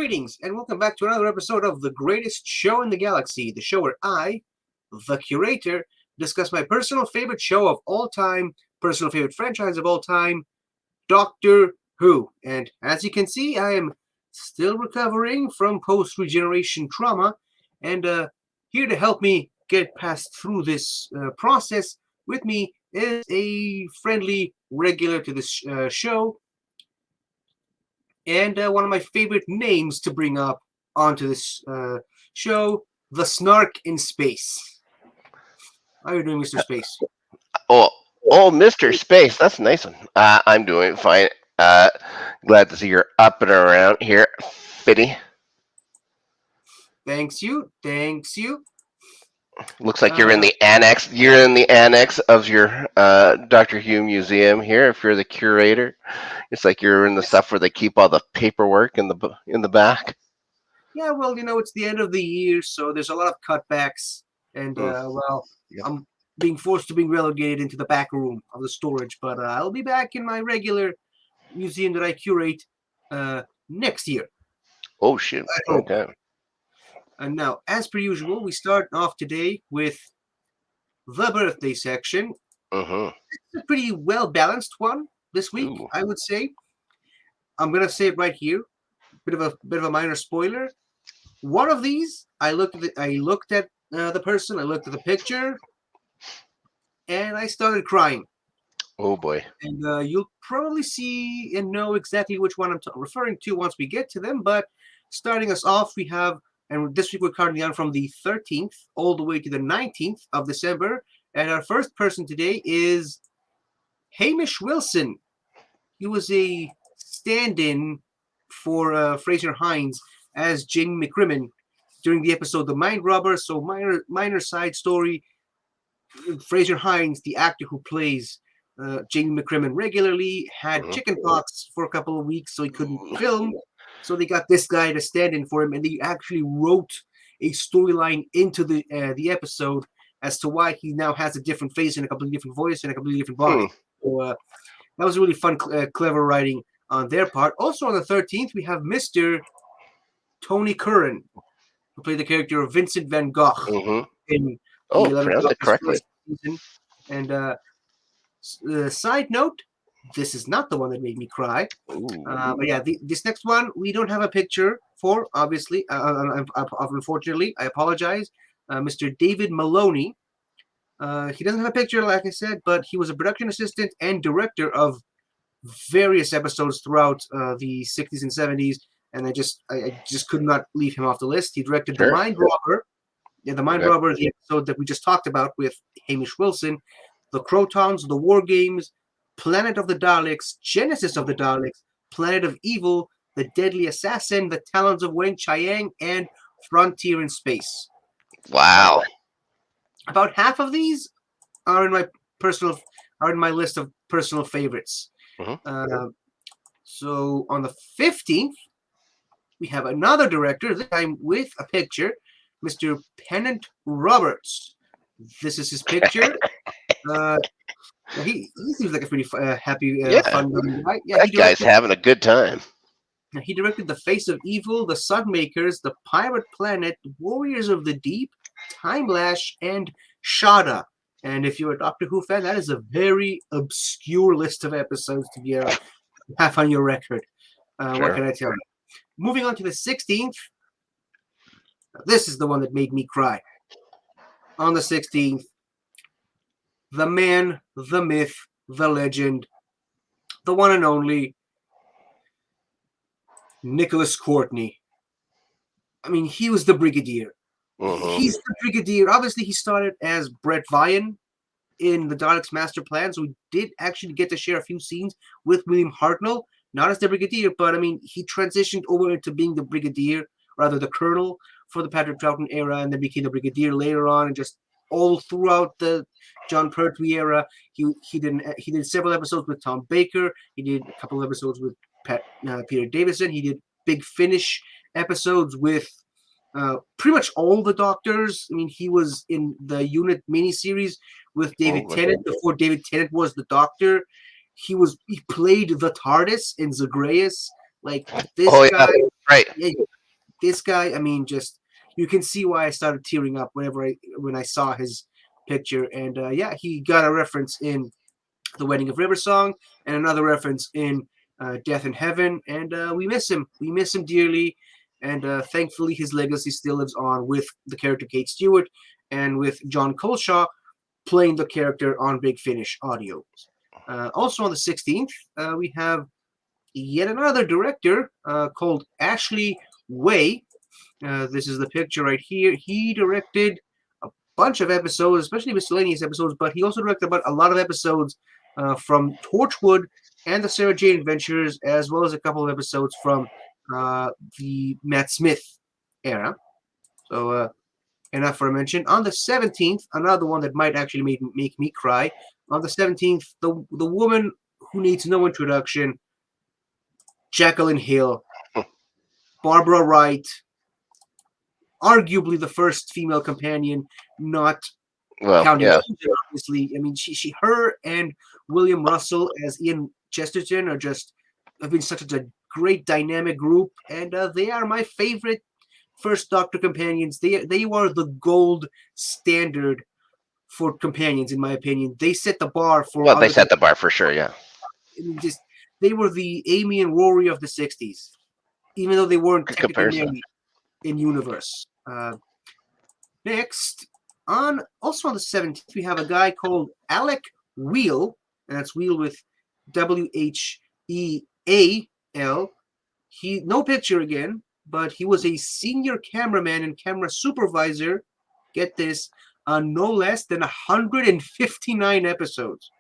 Greetings and welcome back to another episode of The Greatest Show in the Galaxy, the show where I, the curator, discuss my personal favorite show of all time, personal favorite franchise of all time, Doctor Who. And as you can see, I am still recovering from post-regeneration trauma, and here to help me get past through this process with me is a friendly regular to this show, and one of my favorite names to bring up onto this show, the Snark in Space. How are you doing, Mr. Space? Oh, Mr. Space, that's a nice one. I'm doing fine. Glad to see you're up and around here, Fitty. Thanks you. Looks like you're in the annex. You're in the annex of your Doctor Who museum here. If you're the curator, it's like you're in the stuff where they keep all the paperwork in the back. Yeah, well, it's the end of the year, so there's a lot of cutbacks, and Yep. I'm being forced to be relegated into the back room of the storage. But I'll be back in my regular museum that I curate next year. Oh shit. I hope. Okay. And now, as per usual, we start off today with the birthday section. Mm-hmm. It's a pretty well balanced one this week, Ooh. I would say. I'm gonna say it right here. Bit of a minor spoiler. One of these, I looked at the person, I looked at the picture, and I started crying. Oh boy. And you'll probably see and know exactly which one I'm referring to once we get to them. But starting us off, we have, and this week we're counting down from the 13th all the way to the 19th of December. And our first person today is Hamish Wilson. He was a stand-in for Fraser Hines as Jamie McCrimmon during the episode The Mind Robber. So minor side story. Fraser Hines, the actor who plays Jamie McCrimmon regularly, had chickenpox for a couple of weeks, so he couldn't film. So they got this guy to stand in for him, and they actually wrote a storyline into the episode as to why he now has a different face and a completely different voice and a completely different body. So that was really fun, clever writing on their part. Also on the 13th, we have Mr. Tony Curran, who played the character of Vincent Van Gogh in the 11th Pronounced it correctly. season. And side note, this is not the one that made me cry. But yeah, this next one, we don't have a picture for, obviously. Unfortunately, I apologize. Mr. David Maloney. He doesn't have a picture, like I said, but he was a production assistant and director of various episodes throughout the 60s and 70s, and I just could not leave him off the list. He directed The Mind Robber. Yeah, The Mind Robber, the episode that we just talked about with Hamish Wilson, The Crotons, The War Games, Planet of the Daleks, Genesis of the Daleks, Planet of Evil, The Deadly Assassin, The Talons of Wen Chiang, and Frontier in Space. Wow. About half of these are in my list of personal favorites. So on the 15th, we have another director, this time with a picture, Mr. Pennant Roberts. This is his picture. He seems like a pretty happy, fun guy. Yeah, that guy's having a good time. He directed The Face of Evil, The Sunmakers, The Pirate Planet, Warriors of the Deep, Time Lash, and Shada. And if you're a Doctor Who fan, that is a very obscure list of episodes to have on your record. What can I tell you? Moving on to the 16th. This is the one that made me cry. On the 16th, the man, the myth, the legend, the one and only Nicholas Courtney. I mean, he was the Brigadier. He's the Brigadier. Obviously, he started as Brett Vian in the Daleks' Master Plan, so we did actually get to share a few scenes with William Hartnell, not as the Brigadier, but I mean, he transitioned over into being the Brigadier, rather the Colonel, for the Patrick Troughton era, and then became the Brigadier later on, and just all throughout the John Pertwee era. He did several episodes with Tom Baker. He did a couple of episodes with Peter Davison. He did Big Finish episodes with pretty much all the Doctors. I mean, he was in the Unit miniseries with David Tennant before David Tennant was the Doctor. He played the TARDIS in Zagreus. Like this guy, right? Yeah, this guy, I mean, just you can see why I started tearing up when I saw his picture. And yeah, he got a reference in the Wedding of River song and another reference in Death in Heaven. And we miss him. We miss him dearly. And thankfully, his legacy still lives on with the character Kate Stewart and with John Colshaw playing the character on Big Finish audio. Also on the 16th, we have yet another director called Ashley Way. This is the picture right here. He directed a bunch of episodes, especially miscellaneous episodes, but he also directed about a lot of episodes from Torchwood and the Sarah Jane Adventures, as well as a couple of episodes from the Matt Smith era. So enough for a mention. On the 17th, another one that might actually make me cry. On the 17th, the woman who needs no introduction, Jacqueline Hill, Barbara Wright, arguably the first female companion, not Well, counting yeah. Susan, obviously. I mean, her and William Russell as Ian Chesterton have been such a great dynamic group, and they are my favorite first Doctor companions. They are the gold standard for companions, in my opinion. They set the bar for Well, they other. set the bar for sure. Yeah. I mean, just they were the Amy and Rory of the '60s, even though they weren't Good technically comparison. married in universe. Next, also on the 17th, we have a guy called Alec Wheel, and that's Wheel with Wheal. He no picture again, but he was a senior cameraman and camera supervisor. Get this, on no less than 159 episodes.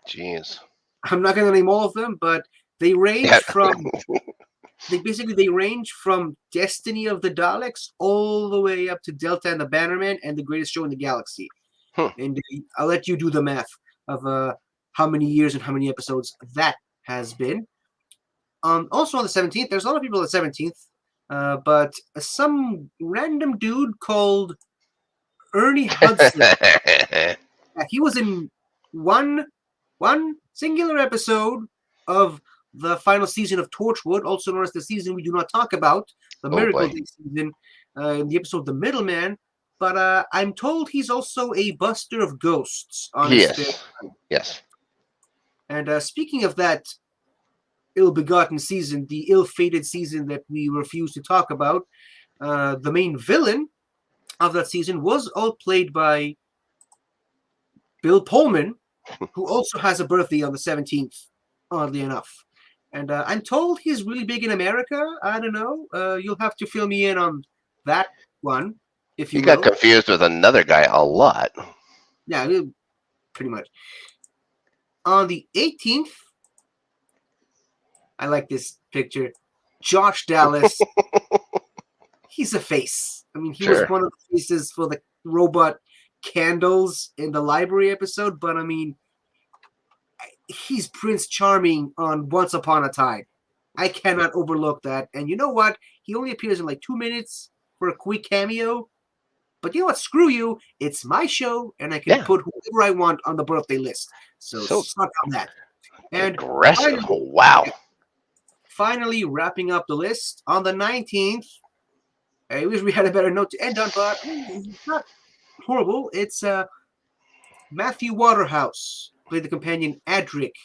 Jeez. I'm not going to name all of them, but they Yeah. range from they range from Destiny of the Daleks all the way up to Delta and the Bannerman and the Greatest Show in the Galaxy. Hmm. And I'll let you do the math of how many years and how many episodes that has been. Also on the 17th, there's a lot of people on the 17th, but some random dude called Ernie Hudson. He was in one singular episode of the final season of Torchwood, also known as the season we do not talk about, the Oh Miracle boy. Day season, in the episode The Middleman. But I'm told he's also a buster of ghosts on his spare Yes. time. Yes. And speaking of that ill-begotten season, the ill-fated season that we refuse to talk about, the main villain of that season was all played by Bill Pullman, who also has a birthday on the 17th, oddly enough. And I'm told he's really big in America. I don't know. You'll have to fill me in on that one, if He you got will. confused with another guy a lot. Yeah, pretty much. On the 18th, I like this picture. Josh Dallas, he's a face. I mean, he was Sure. one of the faces for the robot candles in the library episode, but I mean, he's Prince Charming on Once Upon a Time. I cannot overlook that. And you know what? He only appears in like 2 minutes for a quick cameo. But you know what? Screw you. It's my show, and I can Yeah. put whoever I want on the birthday list. So So suck on that. And aggressive. finally, Wow. finally wrapping up the list on the 19th. I wish we had a better note to end on, but it's not horrible. It's Matthew Waterhouse played the companion Adric,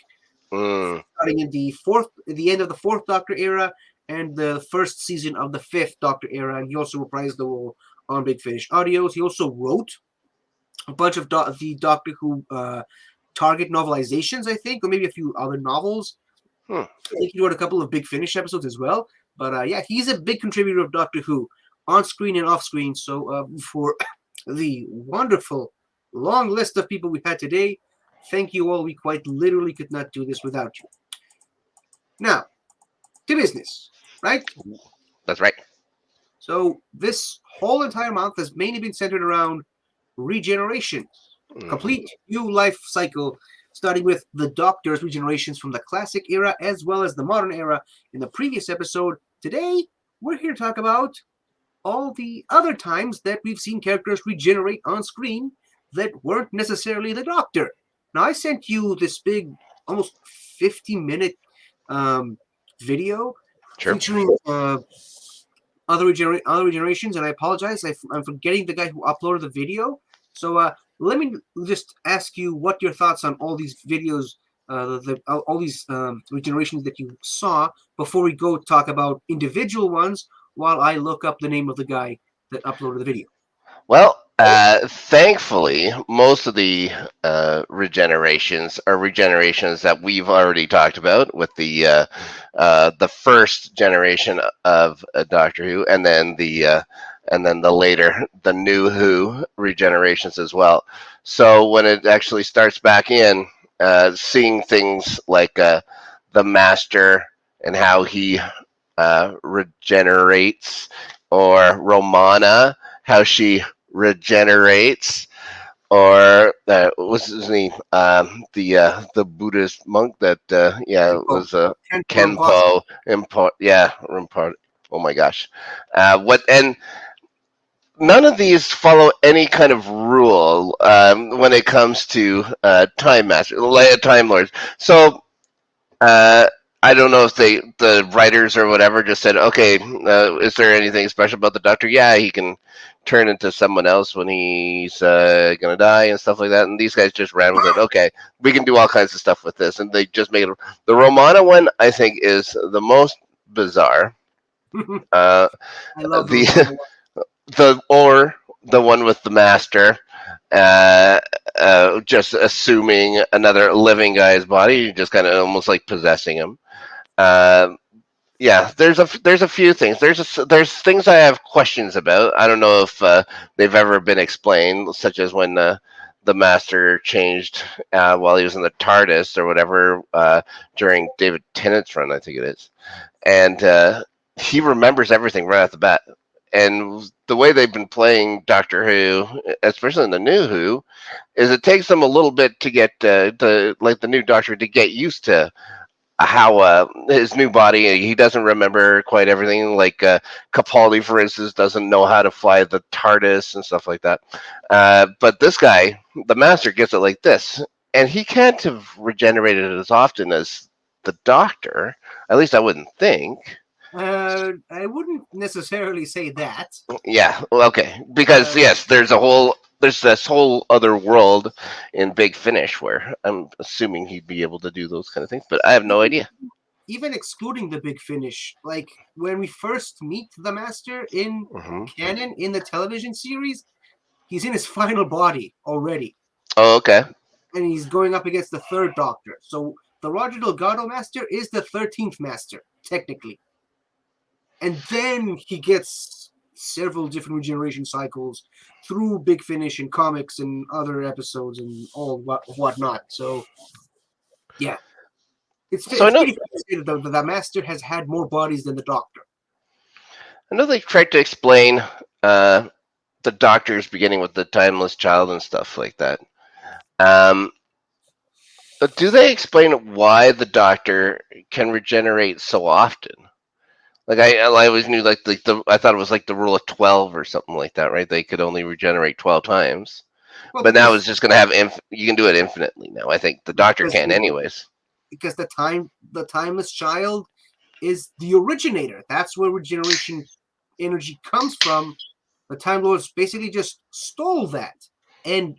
Mm, starting in the end of the fourth Doctor era and the first season of the fifth Doctor era. And he also reprised the role on Big Finish Audios. He also wrote a bunch of the Doctor Who Target novelizations, I think, or maybe a few other novels. hmm. I think he wrote a couple of Big Finish episodes as well. But yeah, he's a big contributor of Doctor Who on screen and off screen. So for the wonderful long list of people we had today, thank you all. We quite literally could not do this without you. Now, to business, right? That's right. So this whole entire month has mainly been centered around regeneration, Mm. complete new life cycle, starting with the Doctor's regenerations from the classic era as well as the modern era in the previous episode. Today, we're here to talk about all the other times that we've seen characters regenerate on screen that weren't necessarily the Doctor. Now, I sent you this big, almost 50-minute video Sure. featuring other regenerations, and I apologize. I'm forgetting the guy who uploaded the video. So let me just ask you what your thoughts on all these videos, all these regenerations that you saw before we go talk about individual ones. While I look up the name of the guy that uploaded the video. Well, thankfully, most of the regenerations are regenerations that we've already talked about with the first generation of Doctor Who, and then the later the new Who regenerations as well. So when it actually starts back in, seeing things like the Master and how he regenerates, or Romana, how she regenerates, or what's his name? The Buddhist monk that Kenpo, was Kenpo Rinpoche. Kenpo import. Yeah, import. Oh my gosh, what and none of these follow any kind of rule when it comes to time lords. So uh, I don't know if the writers or whatever, just said, okay, is there anything special about the Doctor? Yeah, he can turn into someone else when he's gonna die and stuff like that. And these guys just ran with it. Okay, we can do all kinds of stuff with this, and they just made it. The Romana one, I think, is the most bizarre. Uh, I love the Romano the one. the one with the Master, uh, just assuming another living guy's body, just kind of almost like possessing him. Uh, yeah, there's a few things. There's things I have questions about. I don't know if they've ever been explained, such as when the Master changed while he was in the TARDIS or whatever during David Tennant's run, I think it is, and he remembers everything right off the bat. And the way they've been playing Doctor Who, especially in the new Who, is it takes them a little bit to get like the new Doctor to get used to how his new body. He doesn't remember quite everything. Like Capaldi, for instance, doesn't know how to fly the TARDIS and stuff like that. But this guy, the Master, gets it like this, and he can't have regenerated as often as the Doctor. At least I wouldn't think. I wouldn't necessarily say that. Yeah, well, okay, because Uh, yes, there's this whole other world in Big Finish where I'm assuming he'd be able to do those kind of things, but I have no even idea. even excluding the big finish, like when we first meet the Master in Hmm. canon in the television series, he's in his final body already, Oh, okay. and he's going up against the third Doctor. So the Roger Delgado Master is the 13th Master, technically. And then he gets several different regeneration cycles through Big Finish and comics and other episodes and all whatnot. So yeah, So it's pretty fair to say that the Master has had more bodies than the Doctor. I know they tried to explain uh, the Doctor's beginning with the timeless child and stuff like that. Um, but do they explain why the Doctor can regenerate so often? Like I always knew like the I thought it was like the rule of 12 or something like that, right? They could only regenerate 12 times. Well, But now it's just going to have you can do it infinitely now. I think the Doctor because can anyways. because the timeless child is the originator. That's where regeneration energy comes from. The Time Lords basically just stole that and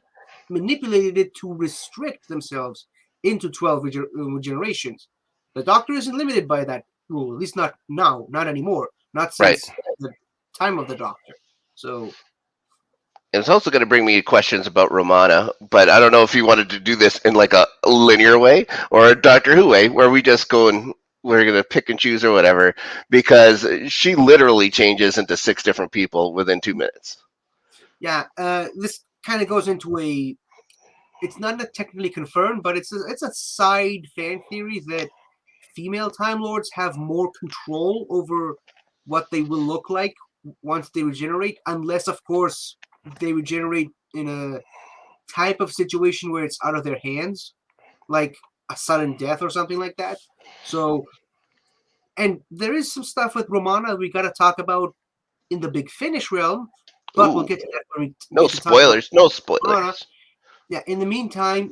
manipulated it to restrict themselves into 12 regenerations. The Doctor isn't limited by that rule, at least not now, not anymore, not Right. since the time of the Doctor. So, And it's also going to bring me questions about Romana, but I don't know if you wanted to do this in like a linear way or a Doctor Who way, where we just go and we're going to pick and choose or whatever, because she literally changes into six different people within 2 minutes. yeah, this kind of goes into a. It's not technically confirmed, but it's a side fan theory that female Time Lords have more control over what they will look like once they regenerate, unless, of course, they regenerate in a type of situation where it's out of their hands, like a sudden death or something like that. So, and there is some stuff with Romana we got to talk about in the Big Finish realm, but we'll Ooh, get to that when we no get to talk about spoilers, no Romana. spoilers. Yeah. In the meantime,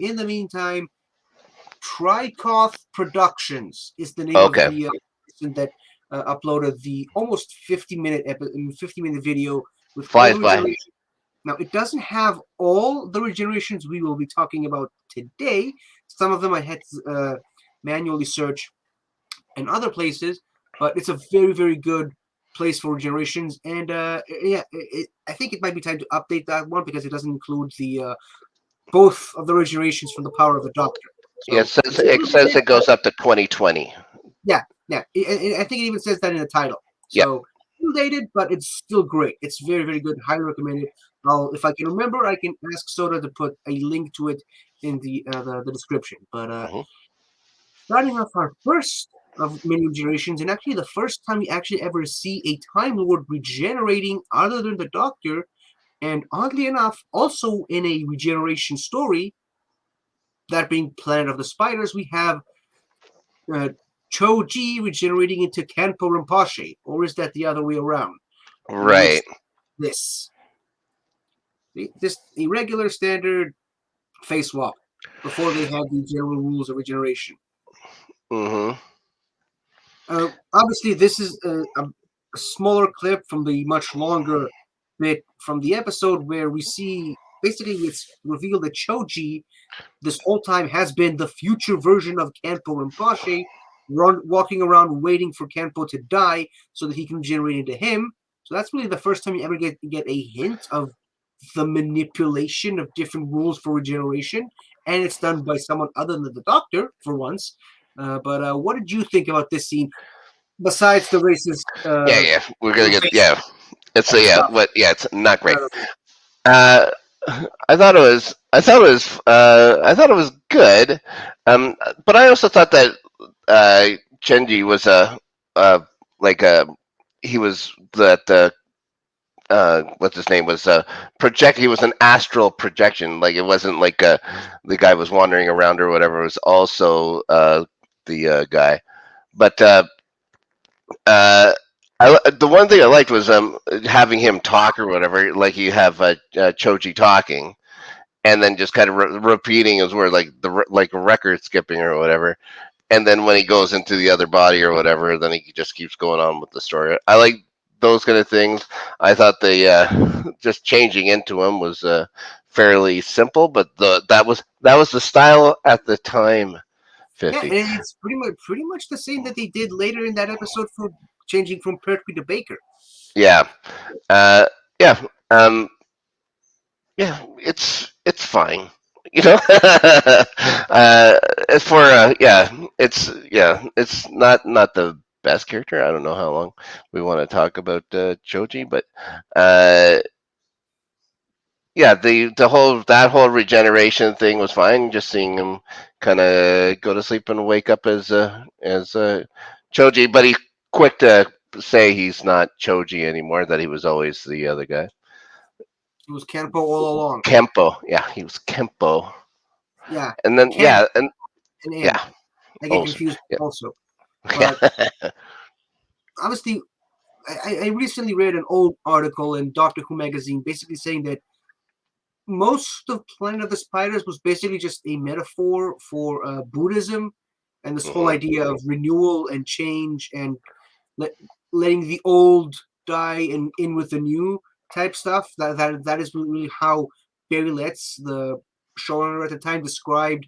Trikoth Productions is the name of Okay. the person that uploaded the almost 50-minute video with all the Flies by. regeneration. Now, it doesn't have all the regenerations we will be talking about today. Some of them I had to manually search in other places, but it's a very, very good place for regenerations. And I think it might be time to update that one because it doesn't include the both of the regenerations from the power of the Doctor. Yeah, So it's a it little says bit, it goes up to 2020. yeah, yeah. I think it even says that in the title. Yep. So dated, but it's still great. It's very, very good. Highly recommended. If I can remember, I can ask Soda to put a link to it in the description. But Hmm. starting off our first of many generations, and actually the first time we actually ever see a Time Lord regenerating other than the Doctor, and oddly enough, also in a regeneration story, that being Planet of the Spiders, we have uh, Choji regenerating into Kanpo Rinpoche, or is that the other way around? In which Right. this just a regular standard face swap before they had the general rules of regeneration. Hmm. Obviously, this is a smaller clip from the much longer bit from the episode where we see basically it's revealed that Choji this whole time has been the future version of Kanpo Rinpoche, walking around waiting for Kanpo to die so that he can generate into him. So that's really the first time you ever get a hint of the manipulation of different rules for regeneration, and it's done by someone other than the Doctor for once. But what did you think about this scene? Besides the racist Yeah, yeah. We're gonna get face yeah. It's yeah. stuff, What? Yeah, it's not great. out of it. Uh, I thought it was good. Um, but I also thought that Chenji was uh, like a he was that what's his name was project. He was an astral projection. Like it wasn't like the guy was wandering around or whatever. It was also the guy. But uh, the one thing I liked was having him talk or whatever. Like you have Choji talking, and then just kind of repeating his word, like like record skipping or whatever. And then when he goes into the other body or whatever, then he just keeps going on with the story. I like those kind of things. I thought the just changing into him was fairly simple, but that was the style at the time. Yeah, 50. and it's pretty much the same that they did later in that episode for changing from Pertwee to Baker. Yeah. Uh, yeah. Um, yeah, it's fine. You know, as for it's not the best character. I don't know how long we want to talk about Choji, but uh, yeah, the whole that whole regeneration thing was fine. Just seeing him kind of go to sleep and wake up as Choji, but he's quick to say he's not Choji anymore. That he was always the other guy. It was Kanpo all along. Kempo, yeah, he was Kempo. Yeah, And then Ken and and M. yeah, I get oh confused yeah, also. But honestly, I recently read an old article in Doctor Who magazine basically saying that most of Planet of the Spiders was basically just a metaphor for Buddhism and this whole hmm, idea of renewal and change and let, letting the old die and in with the new type stuff. That is really how Barry Letts, the showrunner at the time, described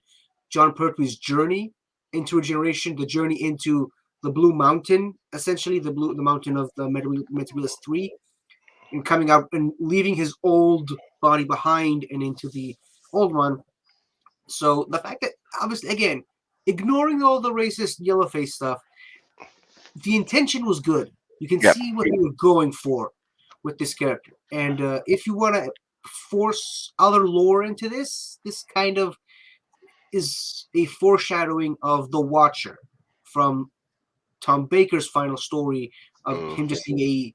John Pertwee's journey into a generation, the journey into the Blue Mountain, essentially the mountain of the Meteorolist 3, and coming out and leaving his old body behind and into the old one. So the fact that obviously again, ignoring all the racist yellow face stuff, the intention was good. You can yep, see what they were going for with this character. And if you want to force other lore into this kind of is a foreshadowing of the Watcher from Tom Baker's final story of mm, him just being a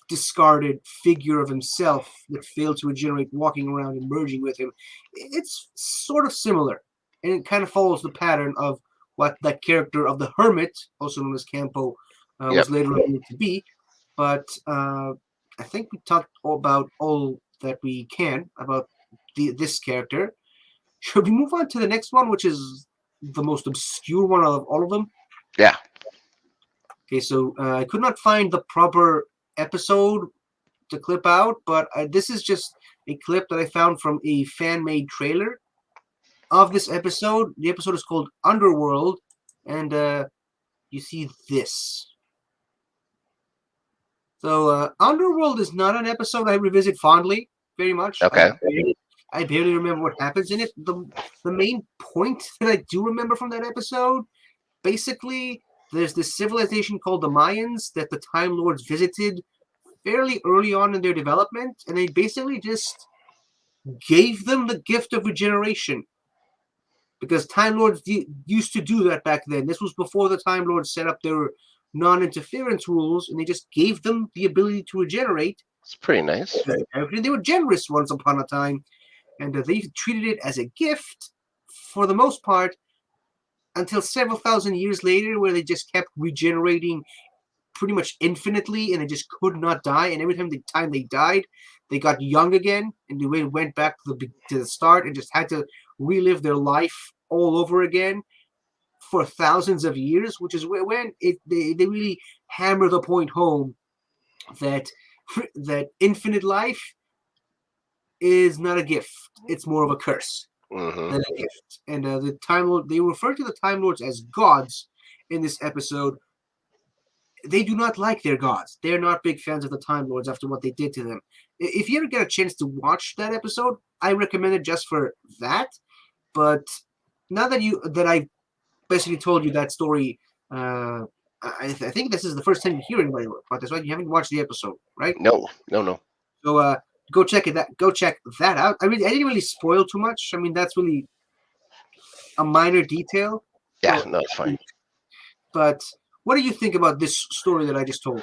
discarded figure of himself that failed to regenerate, walking around and merging with him. It's sort of similar, and it kind of follows the pattern of what that character of the Hermit, also known as Campo, yep, was later revealed to be. But I think we talked about all that we can about this character. Should we move on to the next one, which is the most obscure one of all of them? yeah. Okay, so I could not find the proper episode to clip out, but this is just a clip that I found from a fan-made trailer of this episode. The episode is called Underworld, and you see this. So Underworld is not an episode I revisit fondly very much. Okay. I barely remember what happens in it. The main point that I do remember from that episode, basically, there's this civilization called the Mayans that the Time Lords visited fairly early on in their development, and they basically just gave them the gift of regeneration. Because Time Lords used to do that back then. This was before the Time Lords set up their non-interference rules, and they just gave them the ability to regenerate. It's pretty nice. They were generous once upon a time, and they treated it as a gift for the most part until several thousand years later, where they just kept regenerating pretty much infinitely, and they just could not die. And every time they died, they got young again, and they went back to the start and just had to relive their life all over again for thousands of years. Which is when they really hammer the point home that infinite life is not a gift; it's more of a curse Mm-hmm. than a gift. And the Time Lord, they refer to the Time Lords as gods in this episode. They do not like their gods. They're not big fans of the Time Lords after what they did to them. If you ever get a chance to watch that episode, I recommend it just for that. But now that I basically told you that story, I think this is the first time you hear anybody about this, right? You haven't watched the episode, right? No, no, no. So go check that out. I didn't really spoil too much. I mean, that's really a minor detail. Yeah, Well, no, it's fine. but what do you think about this story that I just told?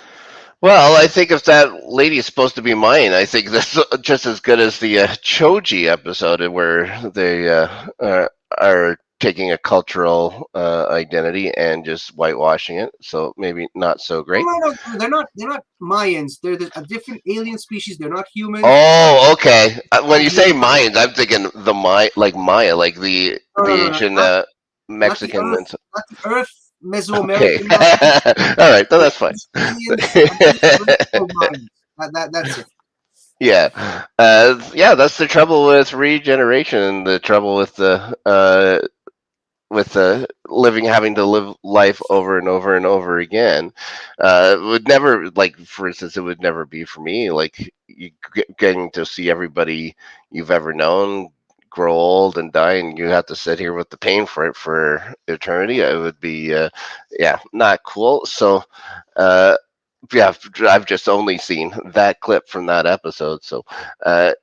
Well, I think if that lady is supposed to be mine, I think that's just as good as the Choji episode where they are taking a cultural identity and just whitewashing it. So maybe not so great. No, they're not Mayans. They're a different alien species. They're not humans. Oh, okay. When you say They're not, Mayans, I'm thinking the Maya, like the no, ancient not the Mexican. Earth, not the Earth, Okay. Mesoamerican Mayans. All right, then that's fine. These aliens on this Earth called Mayans. That's it. Yeah, yeah. That's the trouble with regeneration. The trouble with the having to live life over and over and over again. It would never, like, for instance, it would never be for me. Like, getting to see everybody you've ever known grow old and die, and you have to sit here with the pain for it for eternity. It would be, yeah, not cool. So, yeah, I've just only seen that clip from that episode. So,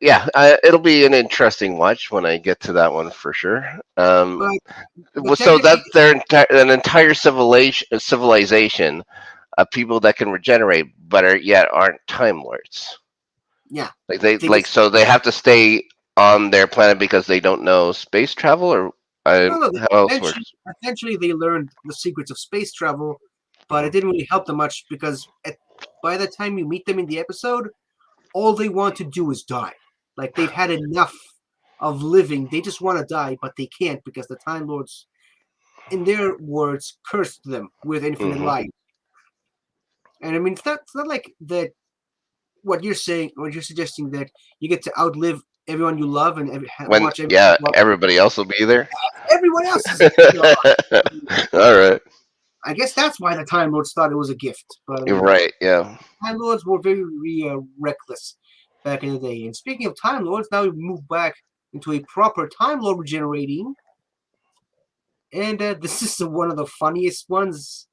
yeah, it'll be an interesting watch when I get to that one for sure. But So technically, that an entire civilization of people that can regenerate, but yet aren't time lords. yeah, Like they they just so they have to stay on their planet because they don't know space travel, or no. how else Eventually, works? eventually, they learned the secrets of space travel, but it Mhm. didn't really help them much because by the time you meet them in the episode, all they want to do is die. Like they've had enough of living. They just want to die, but they can't because the Time Lords, in their words, cursed them with infinite Mhm. life. And I mean, it's not like that. What you're saying, or you're suggesting that you get to outlive everyone you love and When watch everyone yeah, you love. everybody else will be there. Everyone else is. All right, I guess that's why the Time Lords thought it was a gift. But I you're mean, right. Yeah. Time Lords were very reckless back in the day. And speaking of Time Lords, now we move back into a proper Time Lord regenerating. And this is one of the funniest ones.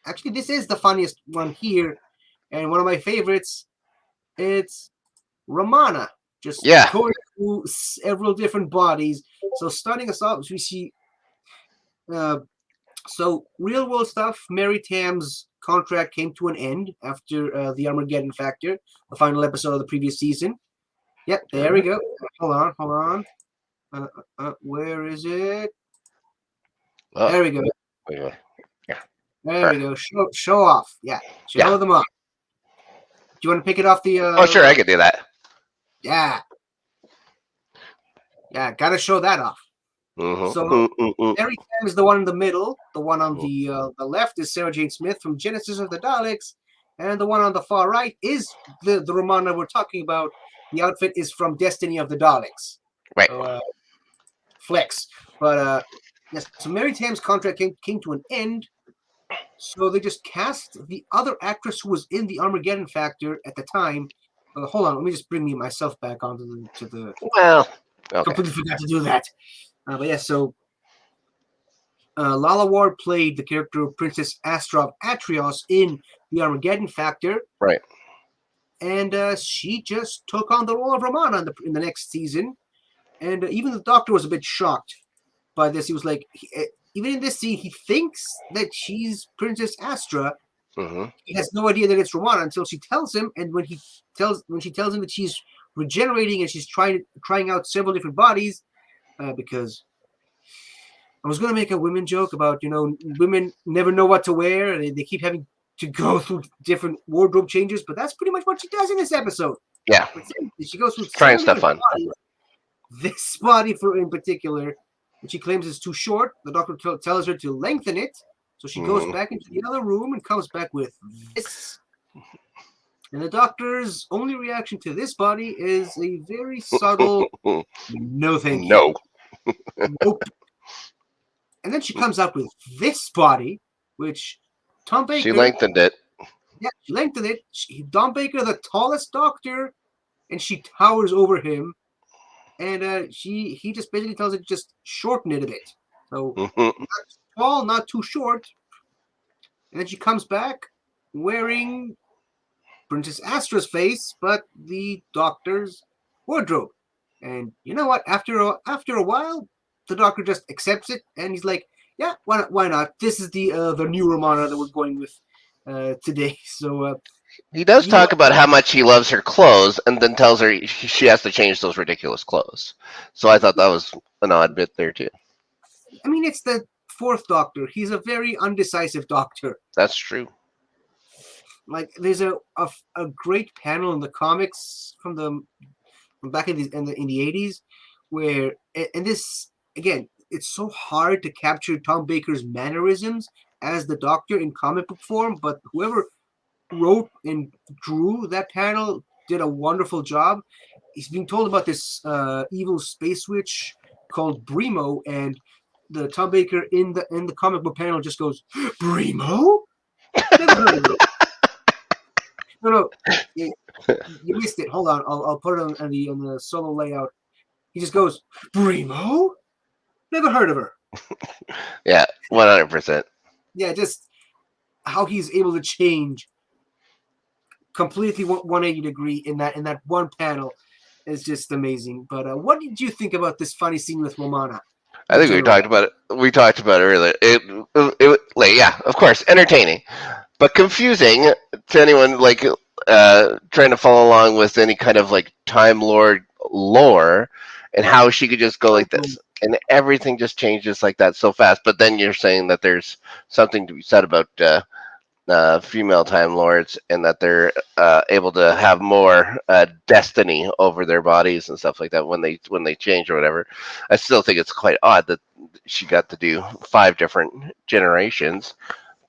Actually, this is the funniest one here. And one of my favorites. It's Ramana. Just Yeah. going through several different bodies. So starting us off, we see uh, so real world stuff. Mary Tam's contract came to an end after the Armageddon Factor, the final episode of the previous season. Yep, All there we right. go. Hold on. Where is it? Oh, There we go. wait, wait. Yeah. There we go. Show off. Yeah, Yeah. show them off. Do you want to pick it off the? Oh, sure, I could do that. Yeah, yeah. Gotta show that off. So Mary Tam is the one in the middle. The one on the left is Sarah Jane Smith from Genesis of the Daleks, and the one on the far right is the Romana we're talking about. The outfit is from Destiny of the Daleks. Right. So, flex. But yes, so Mary Tam's contract came to an end, so they just cast the other actress who was in the Armageddon Factor at the time. Hold on, let me just bring me myself back onto the. Well, okay. Completely forgot to do that. But yeah, so Lala Ward played the character of Princess Astra of Atrios in the Armageddon Factor. Right. And she just took on the role of Romana in the next season. And even the Doctor was a bit shocked by this. He was like, even in this scene, he thinks that she's Princess Astra. He has no idea that it's Romana until she tells him. And when she tells him that she's regenerating and she's trying out several different bodies, because I was gonna make a women joke about women never know what to wear. They keep having to go through different wardrobe changes, but that's pretty much what she does in this episode. Yeah, she goes through trying stuff on. This body in particular, and she claims is too short. The doctor tells her to lengthen it, so she goes back into the other room and comes back with this. And the doctor's only reaction to this body is a very subtle no thank you. No. Nope. And then she comes out with this body, which Tom Baker... She lengthened it. Yeah, she lengthened it. Tom Baker, the tallest doctor, and she towers over him. And he just basically tells her to just shorten it a bit. So, not too tall, not too short. And then she comes back wearing Princess Astra's face, but the doctor's wardrobe. And you know what? After a while, the doctor just accepts it, and he's like, "Yeah, why not? This is the new Romana that we're going with today." So he does talk about how much he loves her clothes, and then tells her she has to change those ridiculous clothes. So I thought that was an odd bit there too. I mean, it's the fourth Doctor. He's a very undecisive Doctor. That's true. Like, there's a great panel in the comics from back in the 80s, where, and this again, it's so hard to capture Tom Baker's mannerisms as the Doctor in comic book form, but whoever wrote and drew that panel did a wonderful job. He's being told about this evil space witch called Brimo, and the Tom Baker in the comic book panel just goes, "Brimo? Never heard of it." No, you missed it. Hold on, I'll put it on the solo layout. He just goes, "Brimo? Never heard of her." Yeah, 100%. Yeah, just how he's able to change completely 180 degree in that one panel is just amazing. But what did you think about this funny scene with Romana? I think we talked about it. We talked about it earlier. It like, yeah, of course, entertaining, but confusing to anyone like trying to follow along with any kind of like Time Lord lore, and how she could just go like this, and everything just changes like that so fast. But then you're saying that there's something to be said about female Time Lords, and that they're able to have more destiny over their bodies and stuff like that when they change or whatever. I still think it's quite odd that she got to do 5 different generations.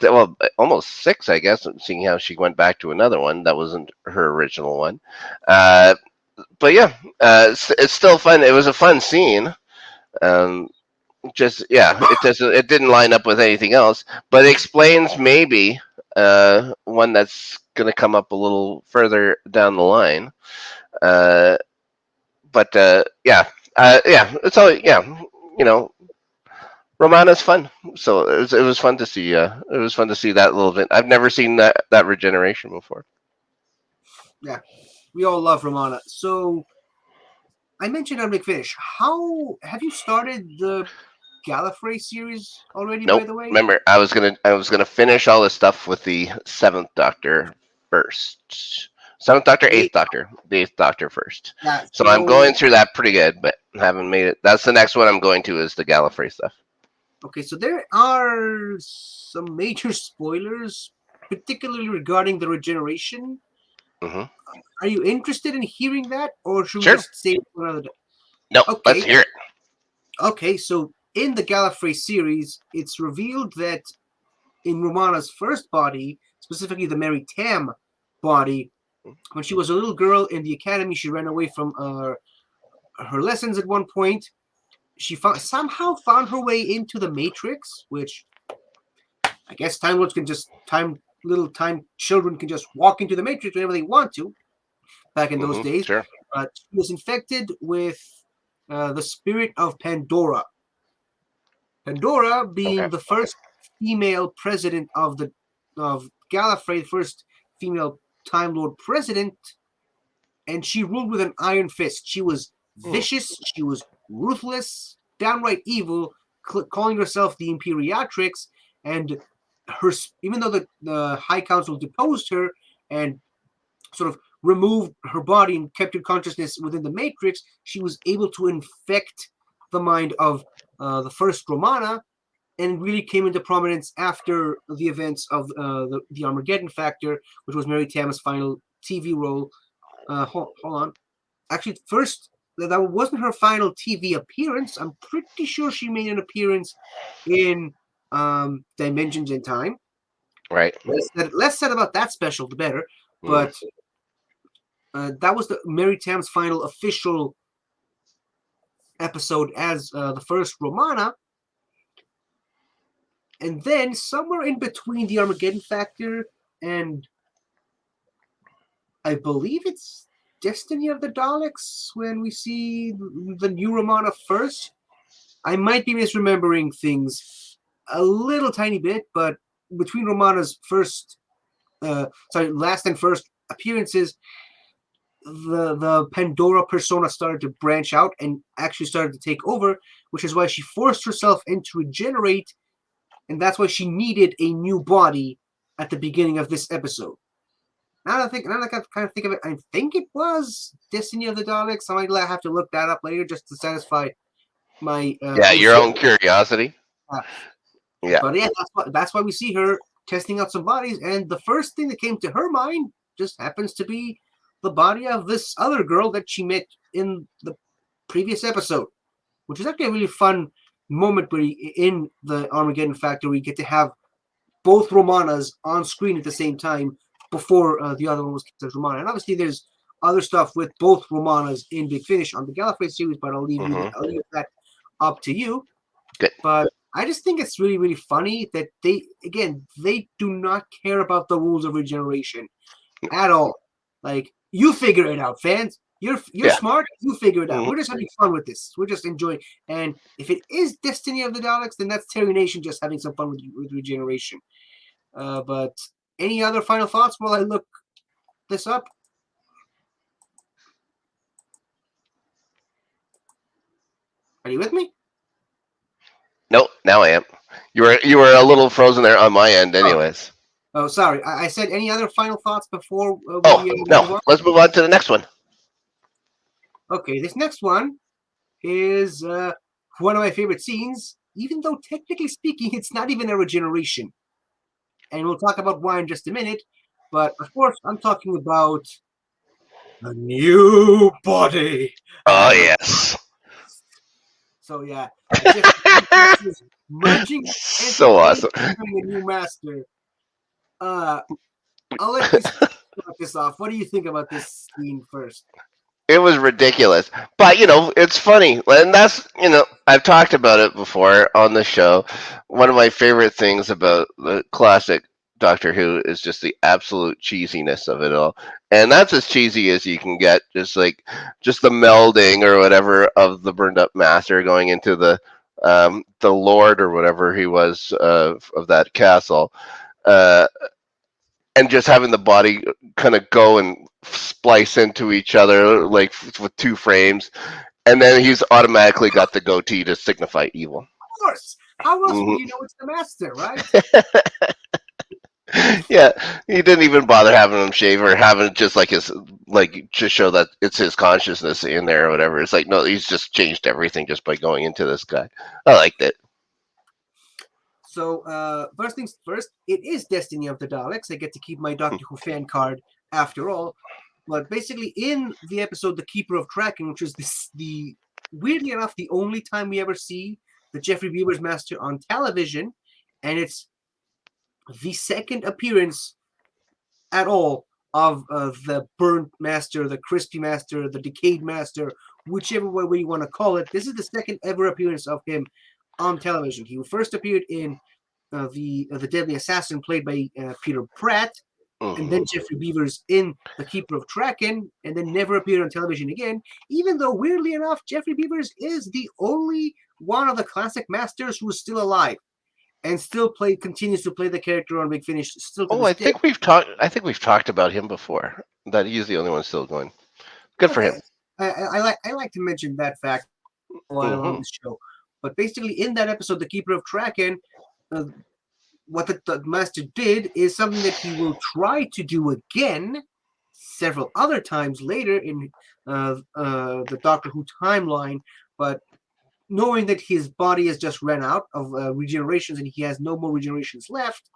Well, almost 6, I guess, seeing how she went back to another one that wasn't her original one. But yeah, it's still fun. It was a fun scene. It didn't line up with anything else, but it explains maybe one that's going to come up a little further down the line. It's all Romana's fun, so it was fun to see. It was fun to see that little bit. I've never seen that regeneration before. Yeah, we all love Romana. So I mentioned on McFinish. How have you started the Gallifrey series already? Nope. By the way, Remember, I was gonna finish all this stuff with the 7th Doctor first. 7th Doctor, 8th Doctor, the 8th Doctor first. Yeah, so I'm going through that pretty good, but haven't made it. That's the next one I'm going to is the Gallifrey stuff. Okay, so there are some major spoilers, particularly regarding the regeneration. Mm-hmm. Are you interested in hearing that, or should we Sure. just save it for another day? No, Okay. let's hear it. Okay, so in the Gallifrey series, it's revealed that in Romana's first body, specifically the Mary Tam body, when she was a little girl in the academy, she ran away from her lessons at one point. She somehow found her way into the Matrix, which I guess Time Lords can just little time children can just walk into the Matrix whenever they want to. Back in those days, Sure. she was infected with the spirit of Pandora. Pandora Okay. being the first female president of Gallifrey, the first female Time Lord president, and she ruled with an iron fist. She was Hmm. vicious, she was ruthless, downright evil, calling herself the Imperiatrix, and her even though the High Council deposed her and sort of removed her body and kept her consciousness within the Matrix, she was able to infect the mind of the first Romana, and really came into prominence after the events of the Armageddon Factor, which was Mary Tam's final TV role. Hold on. Actually, first, that wasn't her final TV appearance. I'm pretty sure she made an appearance in Dimensions in Time. Right. Less said about that special, the better. Mm. But that was the Mary Tam's final official episode as the first Romana. And then somewhere in between the Armageddon Factor and I believe it's Destiny of the Daleks when we see the new Romana first. I might be misremembering things a little tiny bit, but between Romana's last and first appearances, the Pandora persona started to branch out and actually started to take over, which is why she forced herself into regenerate, and that's why she needed a new body at the beginning of this episode. Now that I kind of think of it, I think it was Destiny of the Daleks. I might have to look that up later just to satisfy my Yeah, your insert. own curiosity. Yeah. But yeah, that's why we see her testing out some bodies, and the first thing that came to her mind just happens to be the body of this other girl that she met in the previous episode, which is actually a really fun moment where in the Armageddon Factory we get to have both Romanas on screen at the same time before the other one was cast as Romana. And obviously there's other stuff with both Romanas in Big Finish on the Gallifrey series, but I'll leave that up to you. Good. But I just think it's really, really funny that they do not care about the rules of regeneration at all. Like, you figure it out, fans. You're Yeah. smart. You figure it out. Mhm. We're just having fun with this. We're just enjoying. And if it is Destiny of the Daleks, then that's Terry Nation just having some fun with regeneration. But any other final thoughts while I look this up? Are you with me? Nope. Now I am. You were a little frozen there on my end, Oh, anyways. sorry. I said any other final thoughts before Oh we no. move on? Let's move on to the next one. Okay, this next one is one of my favorite scenes, even though technically speaking, it's not even a regeneration. And we'll talk about why in just a minute. But of course, I'm talking about a new body. Oh yes. So yeah, it's just masters merging So entities awesome. becoming a new master. Uh, I'll let you start this off. What do you think about this scene first? It was ridiculous, but it's funny, and that's I've talked about it before on the show. One of my favorite things about the classic Doctor Who is just the absolute cheesiness of it all, and that's as cheesy as you can get. Just the melding or whatever of the burned up master going into the Lord or whatever he was of that castle. Uh, and just having the body kind of go and splice into each other like with two frames, and then he's automatically got the goatee to signify evil. Of course. How else would Mhm. you know it's the master, right? Yeah, he didn't even bother having him shave or having it just like his like to show that it's his consciousness in there or whatever. It's like no, he's just changed everything just by going into this guy. I liked it. So, first things first, it is Destiny of the Daleks. I get to keep my Doctor Who fan card after all. But basically, in the episode "The Keeper of Kraken," which is the weirdly enough, the only time we ever see the Jeffrey Beaver's Master on television, and it's the second appearance at all of the burnt master, the crispy master, the decayed master, whichever way you want to call it. This is the second ever appearance of him on television. He first appeared in the Deadly Assassin, played by Peter Pratt, and Hmm. then Jeffrey Beavers in The Keeper of Traken, and then never appeared on television again. Even though, weirdly enough, Jeffrey Beavers is the only one of the classic masters who is still alive and still continues to play the character on Big Finish still to Oh, this I day. think we've talked. I think we've talked about him before. That he's the only one still going. Good for him. Okay, I like to mention that fact while on Hmm. the show. But basically, in that episode, The Keeper of Traken, uh, what the master did is something that he will try to do again several other times later in the Doctor Who timeline, but knowing that his body has just ran out of regenerations and he has no more regenerations left,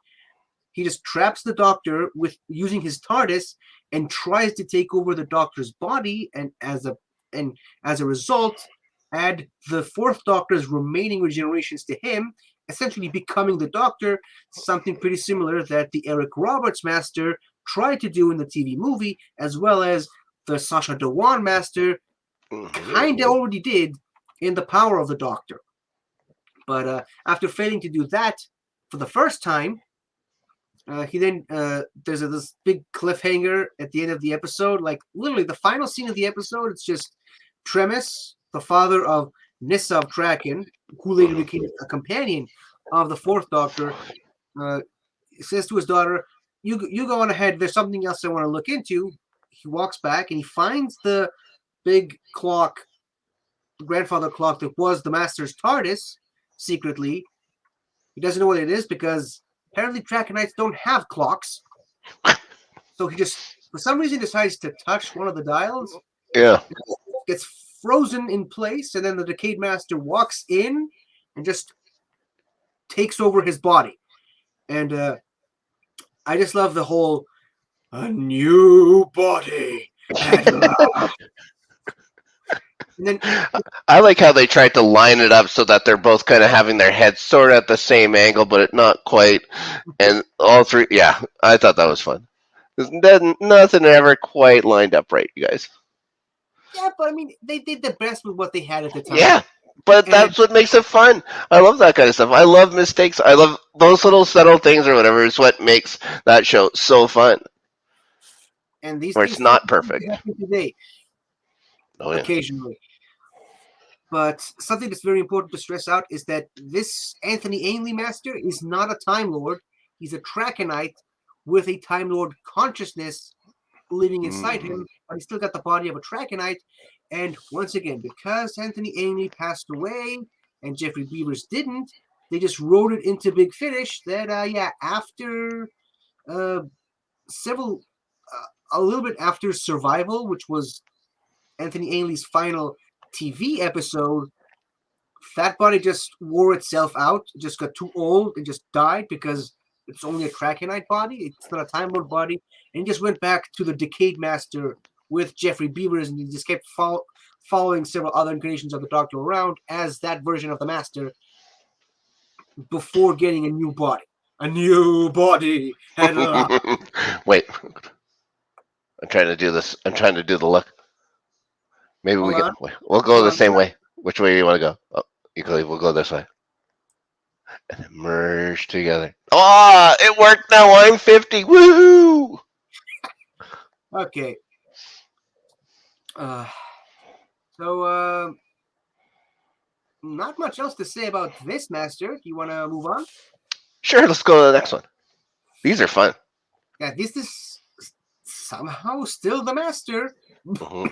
he just traps the Doctor with using his TARDIS and tries to take over the Doctor's body, and as a result, add the Fourth Doctor's remaining regenerations to him, essentially becoming the Doctor. Something pretty similar that the Eric Roberts Master tried to do in the TV movie, as well as the Sasha Dewan Master Hmm. kind of already did in The Power of the Doctor. But after failing to do that for the first time, he then there's this big cliffhanger at the end of the episode, like literally the final scene of the episode. It's just Tremis, the father of Nissa of Traken, who later Hmm. became a companion of the Fourth Doctor, uh, says to his daughter, "You go on ahead. There's something else I want to look into." He walks back and he finds the big clock, the grandfather clock that was the Master's TARDIS secretly. He doesn't know what it is because apparently Drakonites don't have clocks. So he just, for some reason, decides to touch one of the dials, Yeah. gets frozen in place, and then the Decayed Master walks in and just takes over his body. And I just love the whole "a new body at last." And then I like how they tried to line it up so that they're both kind of having their heads sort of at the same angle, but not quite. And all three, yeah, I thought that was fun. Nothing ever quite lined up right, you guys. yeah, but I mean, they did the best with what they had at the time. Yeah, but And that's what makes it fun. I love that kind of stuff. I love mistakes. I love those little subtle things or whatever is what makes that show so fun. these Where it's things still not perfect. happen today, Oh yeah. occasionally. But something that's very important to stress out is that this Anthony Ainley Master is not a Time Lord. He's a Trakenite with a Time Lord consciousness living inside Mm. him, but he's still got the body of a Trakenite. And once again, because Anthony Ainley passed away and Jeffrey Beavers didn't, they just wrote it into Big Finish that, after uh, several, a little bit after Survival, which was Anthony Ainley's final TV episode, that body just wore itself out, just got too old and just died because it's only a Krakenite body. It's not a Time Lord body. And he just went back to the Decayed Master with Jeffrey Beavers, and he just kept following several other incarnations of the Doctor around as that version of the Master before getting a new body. A new body at last. Wait, I'm trying to do this. I'm trying to do the look. Maybe we Hold get. on, We'll go hold the on. same way. Which way do you want to go? Oh, you go. We'll go this way. And then merge together. Oh, it worked now. I'm 50. Woohoo! Okay. Uh, so, not much else to say about this Master. You want to move on? Sure, let's go to the next one. These are fun. Yeah, this is somehow still the Master. Hmm.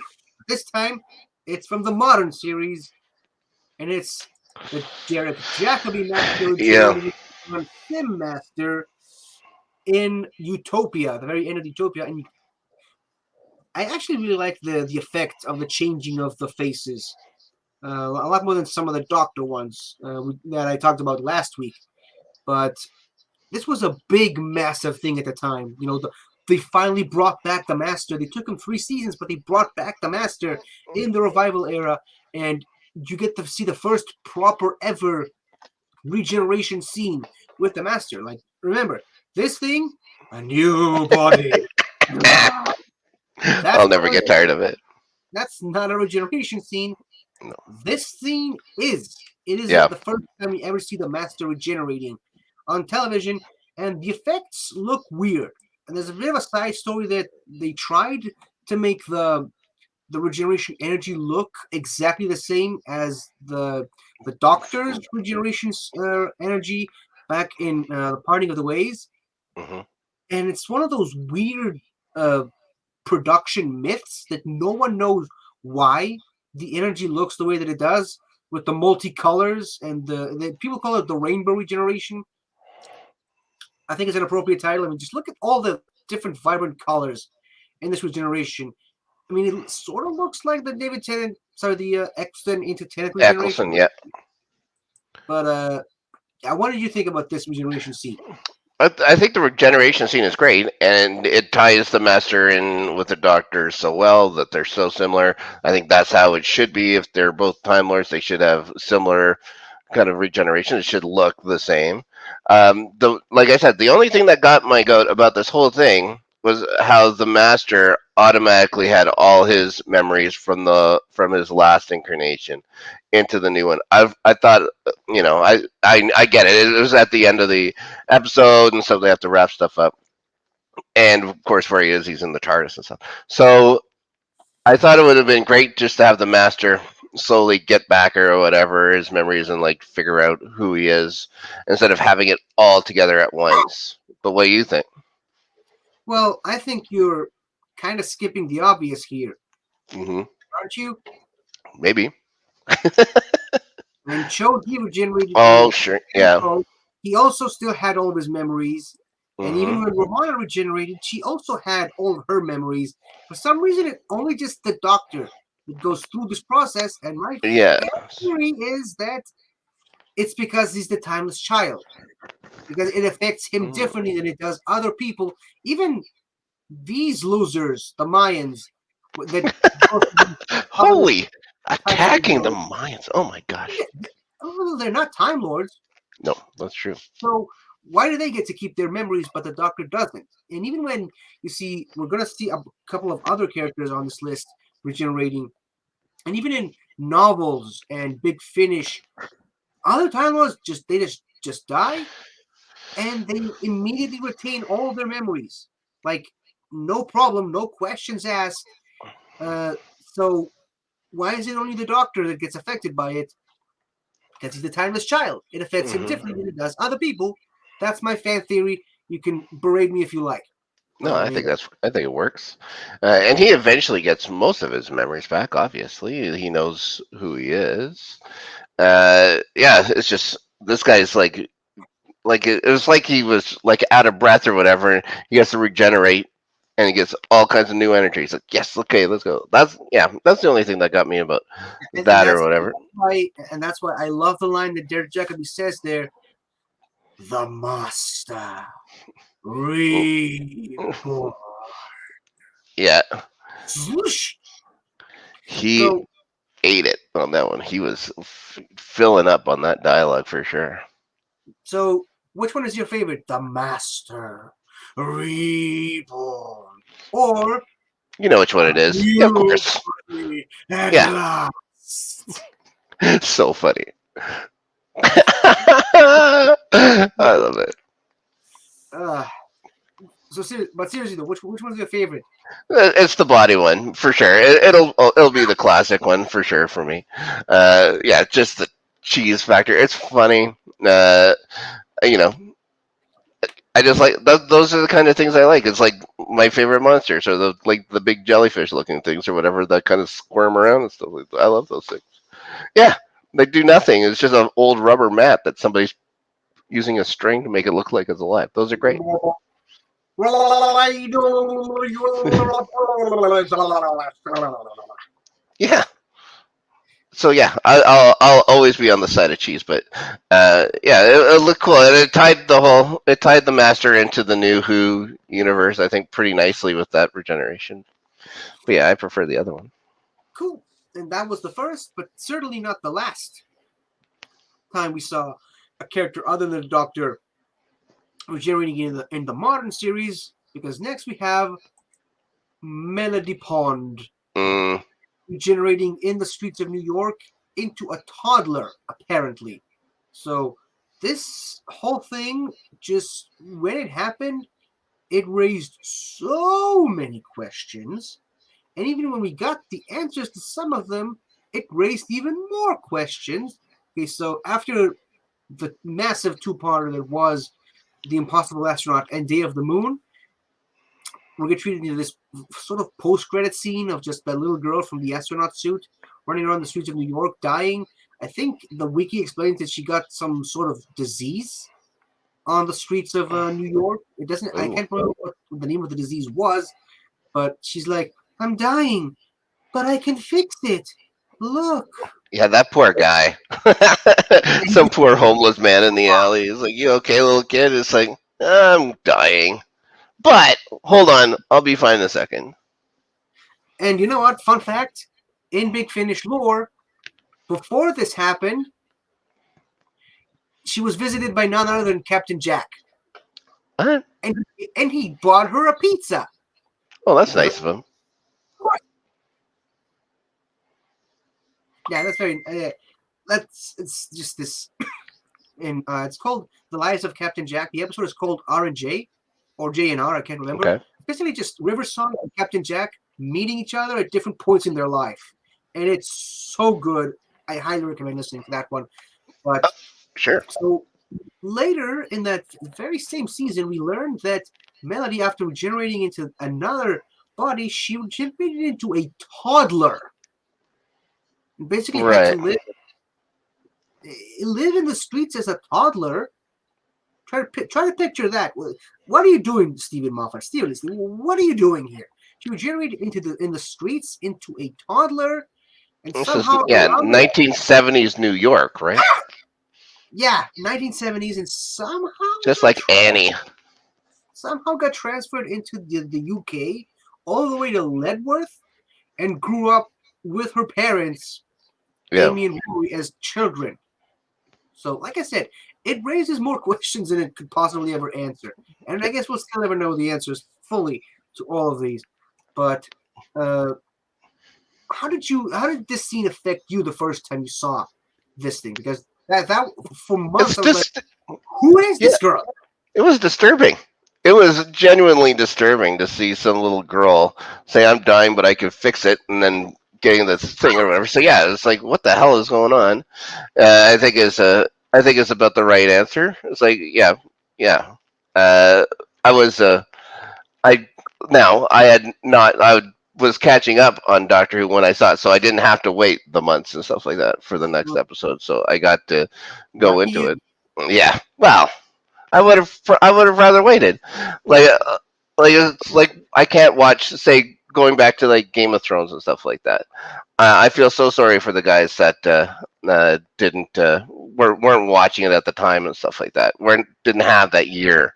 This time, it's from the modern series, and it's the Derek Jacobi Master Yeah. joining on Sim Master in Utopia, the very end of Utopia. And I actually really like the effect of the changing of the faces. A lot more than some of the Doctor ones that I talked about last week. But this was a big, massive thing at the time. They finally brought back the Master. They took him 3 seasons, but they brought back the Master in the revival era, and you get to see the first proper ever regeneration scene with the Master. Like, remember, this thing, a new body. That's I'll not never a get tired of it. that's not a regeneration scene. No. This scene is. It is Yeah. the first time we ever see the Master regenerating on television, and the effects look weird. And there's a bit of a side story that they tried to make the regeneration energy look exactly the same as the Doctor's regeneration energy back in the Parting of the Ways, Hmm. and it's one of those weird uh, production myths that no one knows why the energy looks the way that it does with the multicolors and the people call it the rainbow regeneration. I think it's an appropriate title. I mean, just look at all the different vibrant colors in this regeneration. I mean, it sort of looks like the David Tennant, sorry, the X-Men into Tennant regeneration. Eccleston, yeah. But what did you think about this regeneration scene? I think the regeneration scene is great, and it ties the Master in with the Doctor so well that they're so similar. I think that's how it should be. If they're both Time Lords, they should have similar kind of regeneration. It should look the same. Like I said, the only thing that got my goat about this whole thing was how the Master automatically had all his memories from his last incarnation into the new one. I thought, I get it. It was at the end of the episode, and so they have to wrap stuff up. And of course, where he is, he's in the TARDIS and stuff. So I thought it would have been great just to have the Master slowly get back or whatever his memories and like figure out who he is instead of having it all together at once. But what do you think? Well, I think you're kind of skipping the obvious here, Hmm. aren't you? Maybe. When Choji regenerated Oh, in sure. Yeah. April, he also still had all of his memories. And Hmm. even when Romana regenerated, she also had all of her memories. For some reason, it's only just the Doctor that goes through this process. And my Yeah. theory is that it's because he's the timeless child. Because it affects him Mm. differently than it does other people. Even these losers, the Mayans, that go through other Holy! types of Attacking the regeneration. Mayans. Oh my gosh. They're not Time Lords. No, that's true. So why do they get to keep their memories, but the Doctor doesn't? And even when you see, we're going to see a couple of other characters on this list regenerating, and even in novels and Big Finish, other Time Lords just die, and they immediately retain all of their memories, like no problem, no questions asked. So why is it only the Doctor that gets affected by it? Because he's the timeless child. It affects him Hmm. differently than it does other people. That's my fan theory. You can berate me if you like. No, But I I mean, think it works, and he eventually gets most of his memories back. Obviously, he knows who he is. Yeah, it's just this guy's like it was like he was like out of breath or whatever, and he has to regenerate, and he gets all kinds of new energy. He's like, yes, okay, let's go. That's the only thing that got me about and that or whatever. that's why I love the line that Derek Jacobi says there. The master reborn. Yeah, Swoosh. he So ate it on that one. He was filling up on that dialogue for sure. so which one is your favorite? The master reborn or You know which one a it is. Yeah, of new course. body at Yeah, last? so funny. I love it. Uh, but seriously though, which one's your favorite? It's the body one for sure. It'll be the classic one for sure for me. Yeah, just the cheese factor. It's funny. You know, I just like those are the kind of things I like. It's like my favorite monsters are the big jellyfish looking things or whatever that kind of squirm around and stuff. Like that. I love those things. Yeah, they do nothing. It's just an old rubber mat that somebody's using a string to make it look like it's alive. Those are great. Yeah. So yeah, I'll always be on the side of cheese, but yeah, it looked cool, and it tied the Master into the new Who universe, I think, pretty nicely with that regeneration. But yeah, I prefer the other one. Cool. And that was the first, but certainly not the last time we saw a character other than the Doctor regenerating in the modern series. Because next we have Melody Pond Mm, regenerating in the streets of New York into a toddler, apparently. So this whole thing, just when it happened, it raised so many questions. And even when we got the answers to some of them, it raised even more questions. Okay, so after the massive two-parter that was The Impossible Astronaut and Day of the Moon, we get treated into this sort of post-credit scene of just that little girl from the astronaut suit running around the streets of New York dying. I think the wiki explains that she got some sort of disease on the streets of New York. It doesn't. I ooh. can't remember what the name of the disease was, but she's like, "I'm dying, but I can fix it. Look." Yeah, that poor guy. Some poor homeless man in the alley. He's like, "You okay, little kid?" It's like, "I'm dying, but hold on, I'll be fine in a second." And you know what? Fun fact: in Big Finish lore, before this happened, she was visited by none other than Captain Jack, What? and he bought her a pizza. Oh, that's Because nice of him. yeah, that's very. It's just this, and it's called "The Lives of Captain Jack." The episode is called R and J, or J and R. I can't remember. Okay. Basically, just River Song and Captain Jack meeting each other at different points in their life, and it's so good. I highly recommend listening to that one. But Sure. so later in that very same season, we learned that Melody, after regenerating into another body, she regenerated into a toddler. And basically, had to Right. live in the streets as a toddler. Try to picture that. What are you doing, Stephen Moffat? Seriously, what are you doing here? She regenerated in the streets into a toddler, and This is somehow yeah, around 1970s New York, right? 1970s, and Just like Annie. somehow got transferred into the UK, all the way to Ledworth, and grew up with her parents, Yeah. Amy and Rory, as children. So, like I said, it raises more questions than it could possibly ever answer. And I guess we'll still never know the answers fully to all of these. But uh, how did this scene affect you the first time you saw this thing? Because that for months It's I was like, just who is yeah, this girl? it was disturbing. It was genuinely disturbing to see some little girl say, "I'm dying, but I can fix it," and then getting this thing or whatever. So yeah, it's like, what the hell is going on? I think it's about the right answer. It's like, yeah, yeah. I was I now I had not I was catching up on Doctor Who when I saw it, so I didn't have to wait the months and stuff like that for the next episode. So I got to go Lucky into you. it. Yeah. Well, I would have rather waited. Like it's like I can't watch, say, going back to like Game of Thrones and stuff like that. I feel so sorry for the guys that didn't weren't watching it at the time and stuff like that. weren't Didn't have that year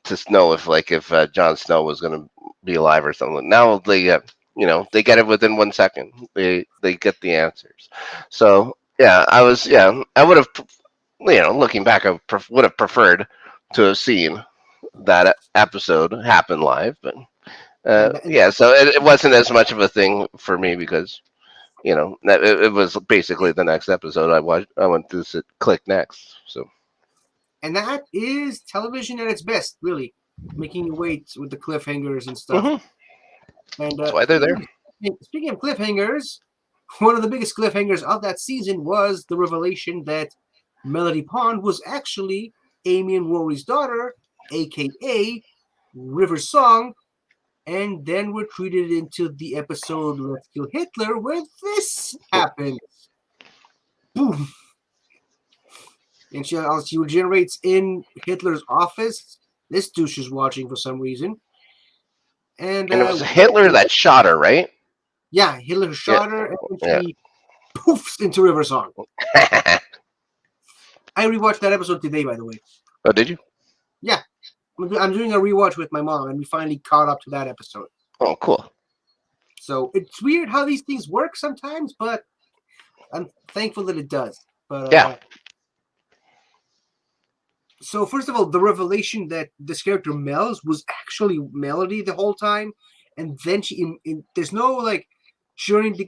to know if Jon Snow was going to be alive or something. Now they they get it within 1 second. They get the answers. So yeah, I would have looking back, I would have preferred to have seen that episode happen live, but And yeah, so it wasn't as much of a thing for me because it was basically the next episode I watched. I went through click next. So and that is television at its best, really, making you wait with the cliffhangers and stuff. hmm And that's why they're there. speaking of cliffhangers, one of the biggest cliffhangers of that season was the revelation that Melody Pond was actually Amy and Rory's daughter, aka River Song, and then we're treated into the episode Let's Kill Hitler, where this happens. Boom. And she regenerates in Hitler's office. This douche is watching for some reason. And And it was Hitler that shot her, right? yeah, Hitler Yeah, shot her, and yeah. she poofs into River Song. I rewatched that episode today, by the way. Oh, did you? Yeah, I'm doing a rewatch with my mom, and we finally caught up to that episode. Oh, cool. So it's weird how these things work sometimes, but I'm thankful that it does. But Yeah. so first of all, the revelation that this character Mel's was actually Melody the whole time, and then there's no like journey to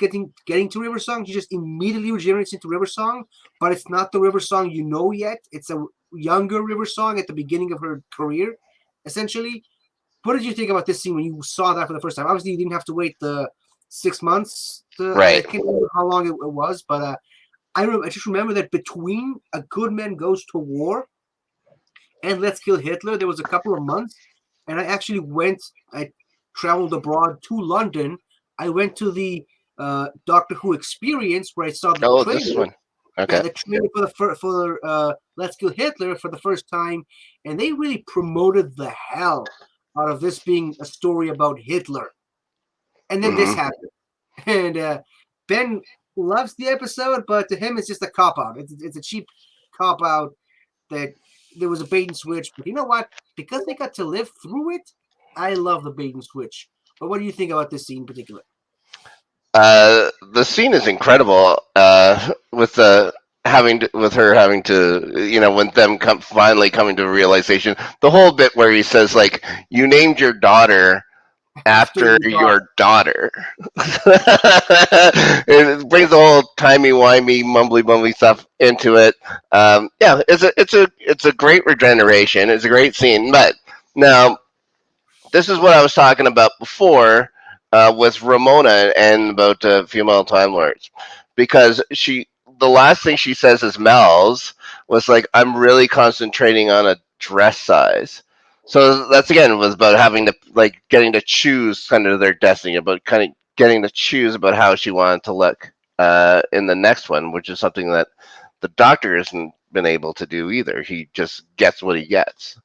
getting to River Song. She just immediately regenerates into River Song, but it's not the River Song you know yet. It's a younger River Song at the beginning of her career, essentially. What did you think about this scene when you saw that for the first time? Obviously, you didn't have to wait the 6 months. I Right. can't remember how long it was, but I just remember that between A Good Man Goes to War and Let's Kill Hitler, there was a couple of months, and I traveled abroad to London. I went to the Doctor Who experience where I saw the Oh, this trailer. one. Yeah, Okay. the trailer for Let's Kill Hitler for the first time, and they really promoted the hell out of this being a story about Hitler. And then this Hmm. happened, and Ben loves the episode, but to him it's just a cop out. It's a cheap cop out that there was a bait and switch. But you know what? Because they got to live through it, I love the bait and switch. But what do you think about this scene in particular? The scene is incredible. With with her having to, when them finally coming to a realization. The whole bit where he says like, "You named your daughter After after your daughter. your daughter." It brings the whole timey wimey mumbly bumbly stuff into it. Yeah, it's a great regeneration. It's a great scene, but now this is what I was talking about before with Ramona and about female Time Lords, because the last thing she says is Mel's was like, "I'm really concentrating on a dress size." So that's again was about having to like getting to choose kind of their destiny, about kind of getting to choose about how she wanted to look in the next one, which is something that the Doctor hasn't been able to do either. He just gets what he gets.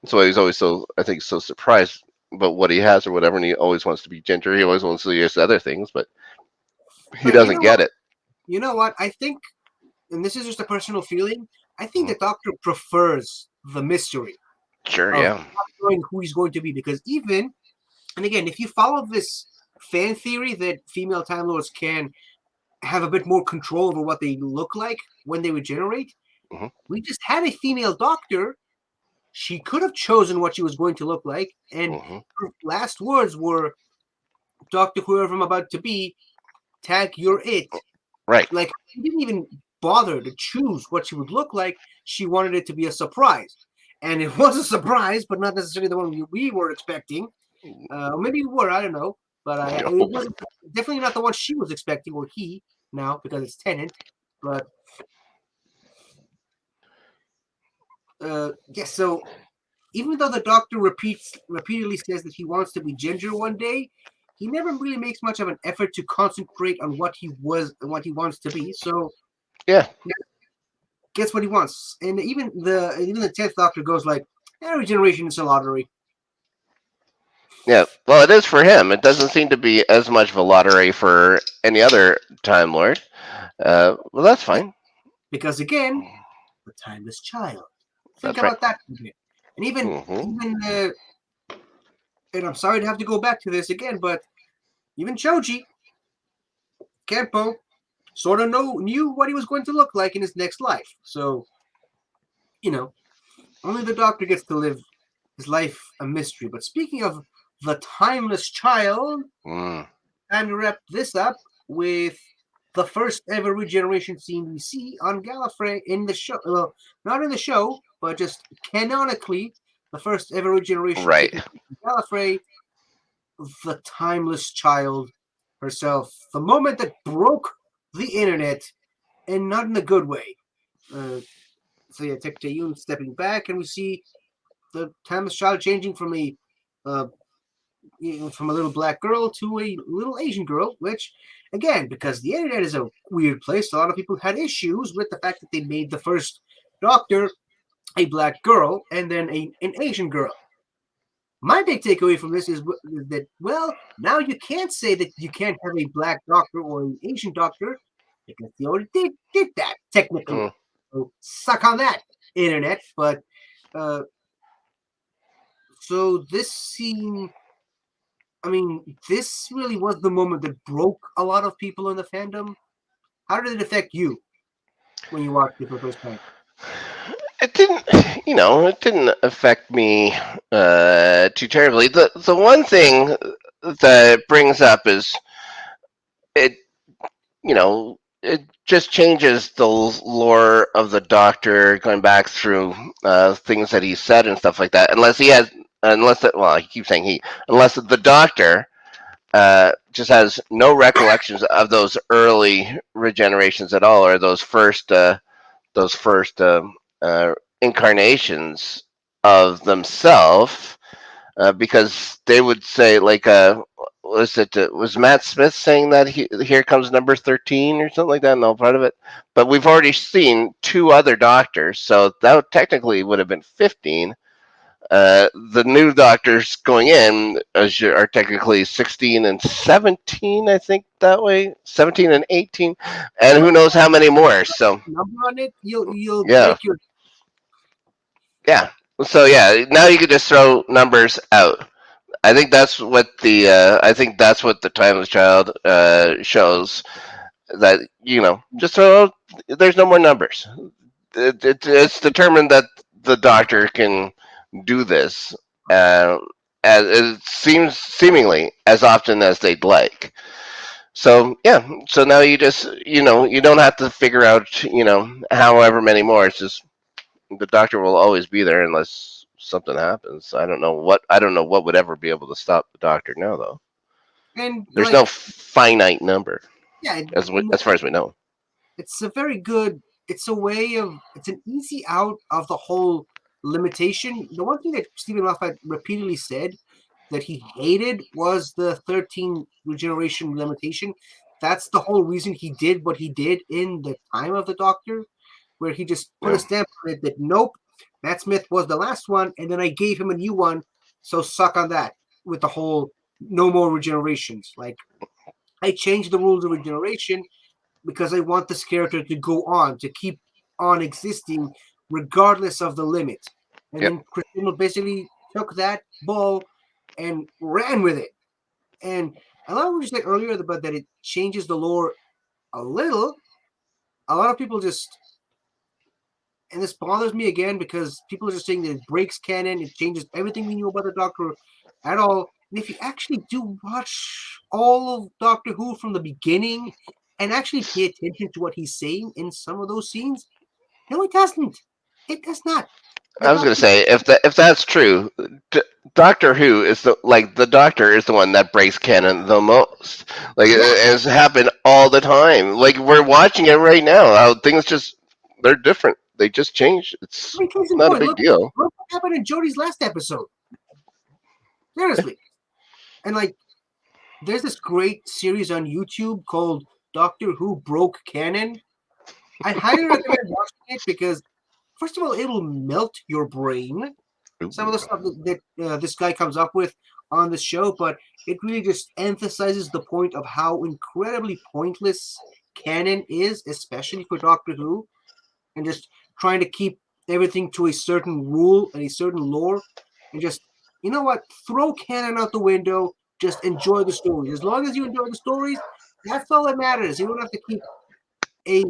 That's why he's always so, I think, so surprised about what he has or whatever, and he always wants to be ginger. He always wants to use other things, but he But you doesn't know what? get it. You know what? I think, and this is just a personal feeling. I think Mhm. the Doctor prefers the mystery Sure, of yeah. not knowing who he's going to be, because even and again, if you follow this fan theory that female Time Lords can have a bit more control over what they look like when they regenerate, Hmm. we just had a female Doctor. She could have chosen what she was going to look like, and Hmm. her last words were, "Doctor, whoever I'm about to be, tag you're it." Right. Like, she didn't even bother to choose what she would look like. She wanted it to be a surprise. And it was a surprise, but not necessarily the one we were expecting. Maybe we were, I don't know. But it was definitely not the one she was expecting, or he now, because it's Tenant. But yes, so even though the Doctor repeatedly says that he wants to be Ginger one day, he never really makes much of an effort to concentrate on what he was and what he wants to be. So Yeah. gets what he wants. And even the 10th Doctor goes like, regeneration is a lottery. Yeah. Well, it is for him. It doesn't seem to be as much of a lottery for any other Time Lord. Well, that's Yeah, fine. because again, the timeless child. Think That's right. about that for a minute. And Hmm. and I'm sorry to have to go back to this again, but even Choji Kenpo sort of knew what he was going to look like in his next life. So you know, only the Doctor gets to live his life a mystery. But speaking of the timeless child, Mm. time to wrap this up with the first ever regeneration scene we see on Gallifrey in the show. Well, not in the show, but just canonically, the first ever regeneration Right. taking place in Gallifrey. The timeless child herself, the moment that broke the internet, and not in a good way. Uh, so yeah, Tectayun stepping back, and we see the timeless child changing uh, from a little black girl to a little Asian girl, which, again, because the internet is a weird place, a lot of people had issues with the fact that they made the first Doctor a black girl and then an Asian girl. My big takeaway from this is that, well, now you can't say that you can't have a black doctor or an Asian doctor because they already did that, technically. Mm. So suck on that, internet. But uh, so this scene I mean, this really was the moment that broke a lot of people in the fandom. How did it affect you when you watched it for the first time? It didn't, it didn't affect me too terribly. The one thing that it brings up is it, it just changes the lore of the Doctor going back through things that he said and stuff like that. Well, I keep saying unless the Doctor just has no recollections of those early regenerations at all, or those first incarnations of themselves, because they would say like was Matt Smith saying that here comes number 13 or something like that? No, part of it. But we've already seen two other doctors, so that technically would have been 15. The new doctors going in are technically 16 and 17, I think, that way. 17 and 18, and who Well, knows how many more. So number on it, you'll yeah, break your. yeah. So yeah, now you can just throw numbers out. I think that's what the Timeless Child shows, that just throw. There's no more numbers. It's determined that the Doctor can do this, uh, as it seems seemingly as often as they'd like. So yeah, so now you don't have to figure out however many more. It's just the Doctor will always be there unless something happens. I don't know what would ever be able to stop the Doctor now, though. And There's no like, finite number yeah, as far as we know. it's a very good. It's a way of. It's an easy out of the whole limitation. The one thing that Stephen Moffat repeatedly said that he hated was the 13 regeneration limitation. That's the whole reason he did what he did in the time of the Doctor, where he just put a Yeah. stamp on it that nope, Matt Smith was the last one, and then I gave him a new one. So suck on that with the whole no more regenerations. Like, I changed the rules of regeneration because I want this character to go on, to keep on existing regardless of the limit. And Yep. then Christina basically took that ball and ran with it. And I love what you said earlier about that it changes the lore a little. A lot of people just, and this bothers me again because people are just saying that it breaks canon, it changes everything we knew about the Doctor at all. And if you actually do watch all of Doctor Who from the beginning and actually pay attention to what he's saying in some of those scenes, no, it doesn't. It does not. The I was gonna Doctor, say if that's true, Doctor Who is the Doctor is the one that breaks canon the most. Like yeah. it's happened all the time. Like we're watching it right now. How things just they're different. They just change. I It's mean, case in not a point, big deal. look what happened in Jodie's last episode. Seriously. And like, there's this great series on YouTube called Doctor Who Broke Canon. I highly recommend watching it because, first of all, it'll melt your brain. Some of Ooh. the stuff that this guy comes up with on the show, but it really just emphasizes the point of how incredibly pointless canon is, especially for Doctor Who, and just trying to keep everything to a certain rule and a certain lore, and just, you know what, throw canon out the window. Just enjoy the stories. As long as you enjoy the stories, that's all that matters. You don't have to keep a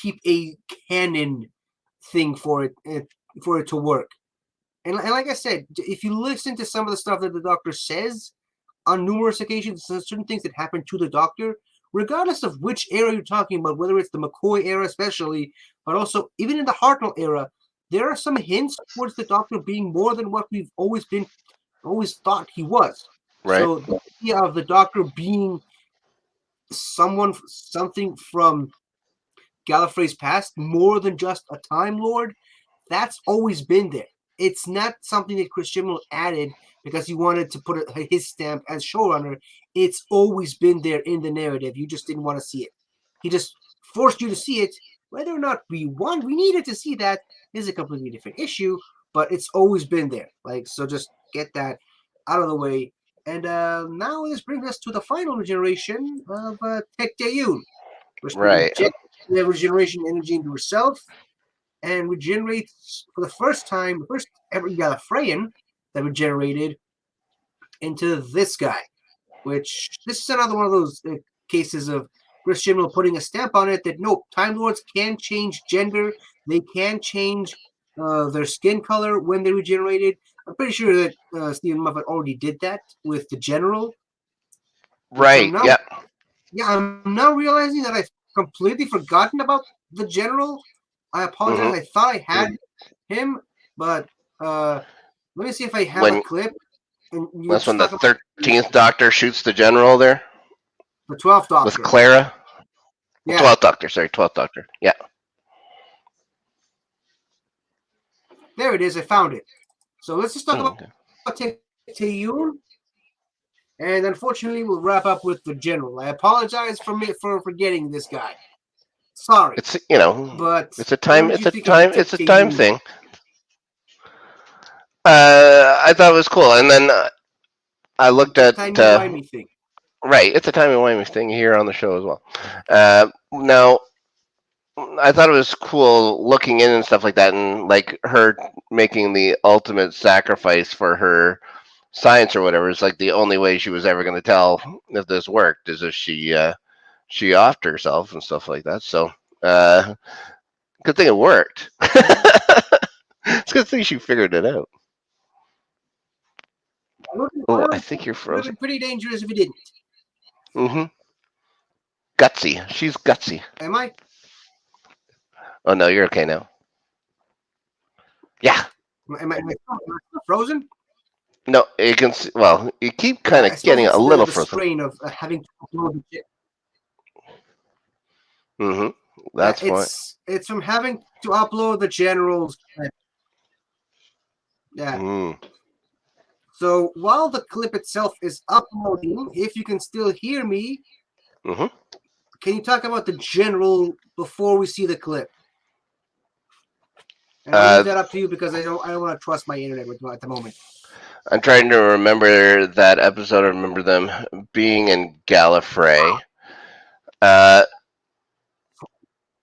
keep a canon thing for it to work. And like I said, if you listen to some of the stuff that the Doctor says on numerous occasions, certain things that happen to the Doctor, regardless of which era you're talking about, whether it's the McCoy era especially, but also even in the Hartnell era, there are some hints towards the Doctor being more than what we've always thought he was. Right. So the idea of the Doctor being something from Gallifrey's past, more than just a Time Lord, that's always been there. It's not something that Chris Chibnall added because he wanted to put his stamp as showrunner. It's always been there in the narrative. You just didn't want to see it. He just forced you to see it. Whether or not we needed to see that is a completely different issue, but it's always been there. Like, so just get that out of the way. And now this brings us to the final regeneration of Tecteun, where she Right. injects the regeneration energy into herself and regenerates for the first time, the first ever Gallifreyan that regenerated. into this guy, which this is another one of those cases of Chris Chibnall putting a stamp on it that no, Time Lords can change gender, they can change their skin color when they regenerated. I'm pretty sure that Stephen Moffat already did that with the General, which Right. Yeah. I'm now realizing that I've completely forgotten about the General. I apologize. I thought I had him, but let me see if I have a When clip. And you that's just when the talk about 13th Doctor shoots the General there the 12th with Doctor. Clara. Yeah, 12th Doctor. Sorry, 12th Doctor. Yeah. there it is. I found it. So let's just talk Okay. about Taeyun, and unfortunately, we'll wrap up with the General. I apologize for forgetting this guy. Sorry, It's but it's a what time did you it's a think of time it's a time Taeyun? thing. I thought it was cool, and then I looked It's a at timey-wimey thing. right. It's a timey wimey thing here on the show as well. Now I thought it was cool looking in and stuff like that, and like her making the ultimate sacrifice for her science or whatever. It's like the only way she was ever going to tell if this worked is if she offed herself and stuff like that. So good thing it worked. It's a good thing she figured it out. Oh, I Well, think you're would have frozen. been pretty dangerous if he didn't. Mm-hmm. Gutsy. She's gutsy. Am I? Oh no, you're okay now. Yeah. Am I still frozen? No, you can. Well, you keep kind Yeah, I of suppose getting a it's little the frozen. strain of having to upload the. Mm-hmm. Yeah, That's fine. it's from having to upload the generals. Yeah. Mm. So while the clip itself is uploading, if you can still hear me, Mm-hmm. can you talk about the general before we see the clip? And I'll leave Uh, that up to you because I don't want to trust my internet at the moment. I'm trying to remember that episode. I remember them being in Gallifrey. Uh,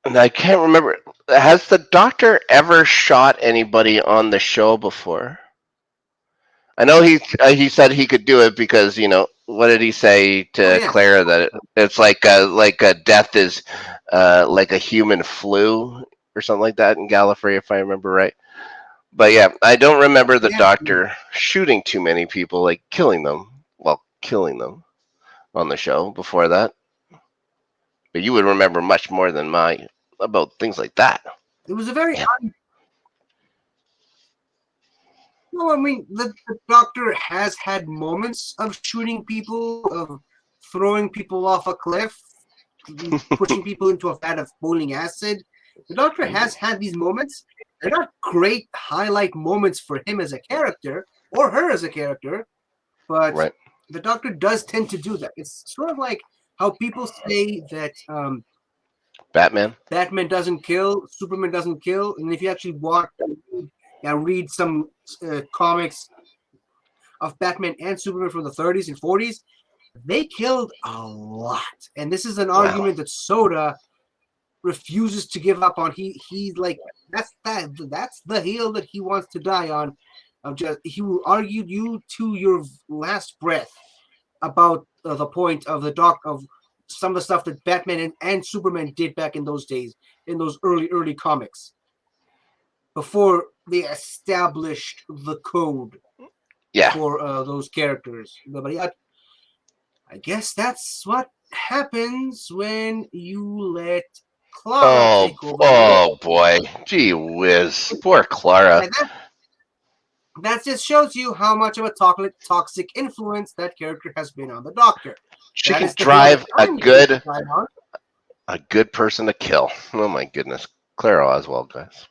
and I can't remember. Has the Doctor ever shot anybody on the show before? I know he said he could do it because what did he say Oh to yeah, Clara that it's like a death is like a human flu or something like that in Gallifrey if I remember right. But yeah, I don't remember the yeah. Doctor shooting too many people, like killing them. Well, killing them on the show before that. But you would remember much more than my about things like that. It was a very. Yeah. No, I mean the Doctor has had moments of shooting people, of throwing people off a cliff, pushing people into a vat of boiling acid. The Doctor has had these moments. They're not great highlight moments for him as a character or her as a character, but Right. the Doctor does tend to do that. It's sort of like how people say that Batman. Batman doesn't kill, Superman doesn't kill, and if you actually read some comics of Batman and Superman from the 30s and 40s, they killed a lot. And this is an Wow. argument that Soda refuses to give up on. He's like that's the hill that he wants to die on. Of just he will argue you to your last breath about the point of the doc of some of the stuff that Batman and Superman did back in those days, in those early comics, before they established the code Yeah. for those characters. But yeah, I guess that's what happens when you let Clara Oh, take over the role. oh boy. Gee whiz. Poor Clara. And that just shows you how much of a toxic influence that character has been on the Doctor. She That can is the hill that drive I'm willing to die on. a good person to kill. Oh my goodness. Clara Oswald, guys.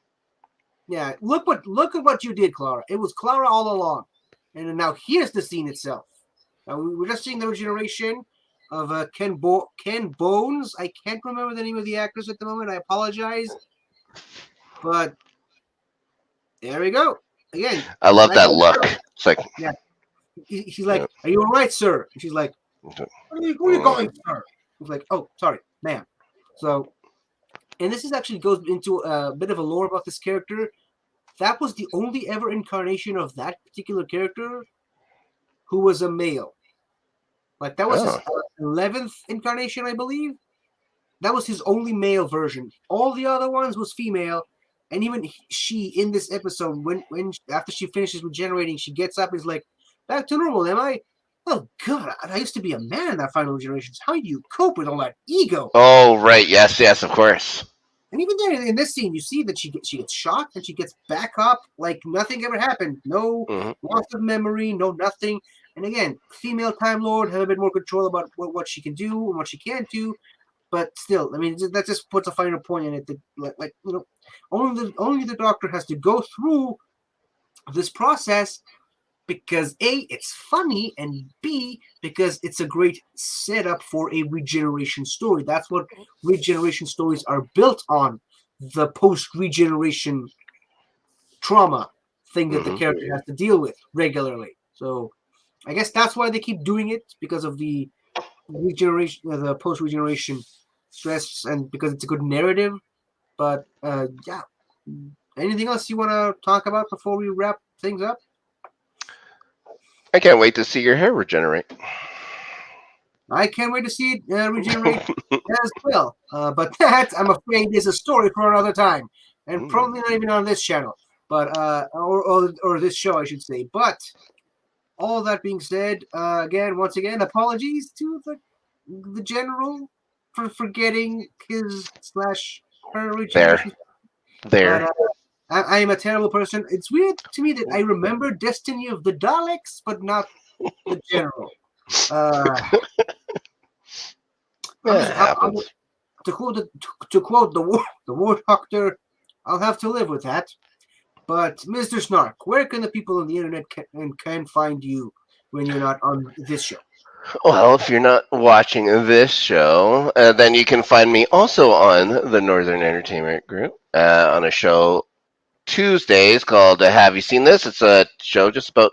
Yeah, look at what you did, Clara. It was Clara all along. And now here's the scene itself. Now we're just seeing the regeneration of Ken Bones. I can't remember the name of the actress at the moment. I apologize, but there we go. Again, I love like that look. It's like, yeah, he's yeah. like, "Are you all right, sir?" And she's like, where are you going, sir?" He's like, "Oh, sorry, ma'am." So, and this is actually goes into a bit of a lore about this character. That was the only ever incarnation of that particular character who was a male. Like that was his Oh. 11th incarnation, I believe. That was his only male version. All the other ones was female, and even she in this episode, when after she finishes regenerating, she gets up and is like, "Back to normal, am I?" Oh God, I used to be a man in that final generations. How do you cope with all that ego? Oh, right. Yes, yes, of course. And even there in this scene, you see that she gets shocked and she gets back up like nothing ever happened. No Hmm. loss of memory, no nothing. And again, female Time Lord have a bit more control about what she can do and what she can't do. But still, I mean, that just puts a finer point in it. That like only the Doctor has to go through this process because A, it's funny, and B, because it's a great setup for a regeneration story. That's what regeneration stories are built on, the post-regeneration trauma thing that the Hmm. character has to deal with regularly. So I guess that's why they keep doing it, because of the regeneration, the post-regeneration stress, and because it's a good narrative. But yeah, anything else you want to talk about before we wrap things up? I can't wait to see your hair regenerate. I can't wait to see it regenerate as well. But that, I'm afraid, is a story for another time, and Mm. probably not even on this channel, but or this show, I should say. But all that being said, once again, apologies to the general for forgetting his slash her There, regeneration. But there. I am a terrible person. It's weird to me that I remember Destiny of the Daleks, but not the general. Uh, I'm Yeah, just it I'm, happens. to quote the War Doctor. I'll have to live with that. But Mr. Snark, where can the people on the internet can find you when you're not on this show? Well, if you're not watching this show, then you can find me also on the Northern Entertainment Group on a show Tuesdays called Have You Seen This? It's a show just about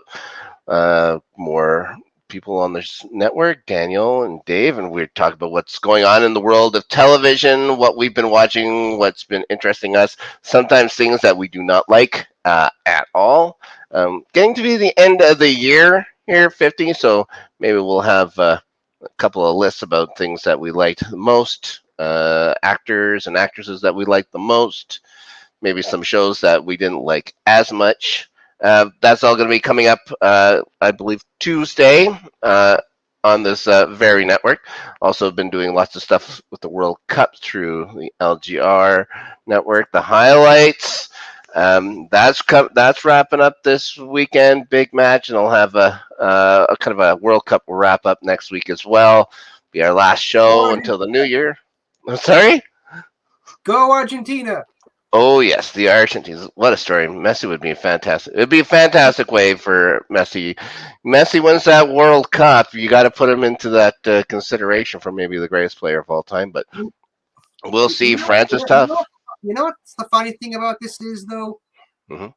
more people on this network, Daniel and Dave, and we talk about what's going on in the world of television, what we've been watching, what's been interesting us, sometimes things that we do not like at all. Getting to be the end of the year here, 50, so maybe we'll have a couple of lists about things that we liked the most, actors and actresses that we liked the most, maybe some shows that we didn't like as much. That's all going to be coming up, I believe, Tuesday on this very network. Also, been doing lots of stuff with the World Cup through the LGR network. The highlights. That's wrapping up this weekend. Big match, and I'll have a kind of a World Cup wrap up next week as well. Be our last Go show until the new year. I'm sorry. Go Argentina! Oh yes, the Argentines. What a story! Messi would be fantastic. It'd be a fantastic way for Messi. Messi wins that World Cup. You got to put him into that consideration for maybe the greatest player of all time. But You, we'll see. you know, France is tough. you know what's the funny thing about this is though, Hmm.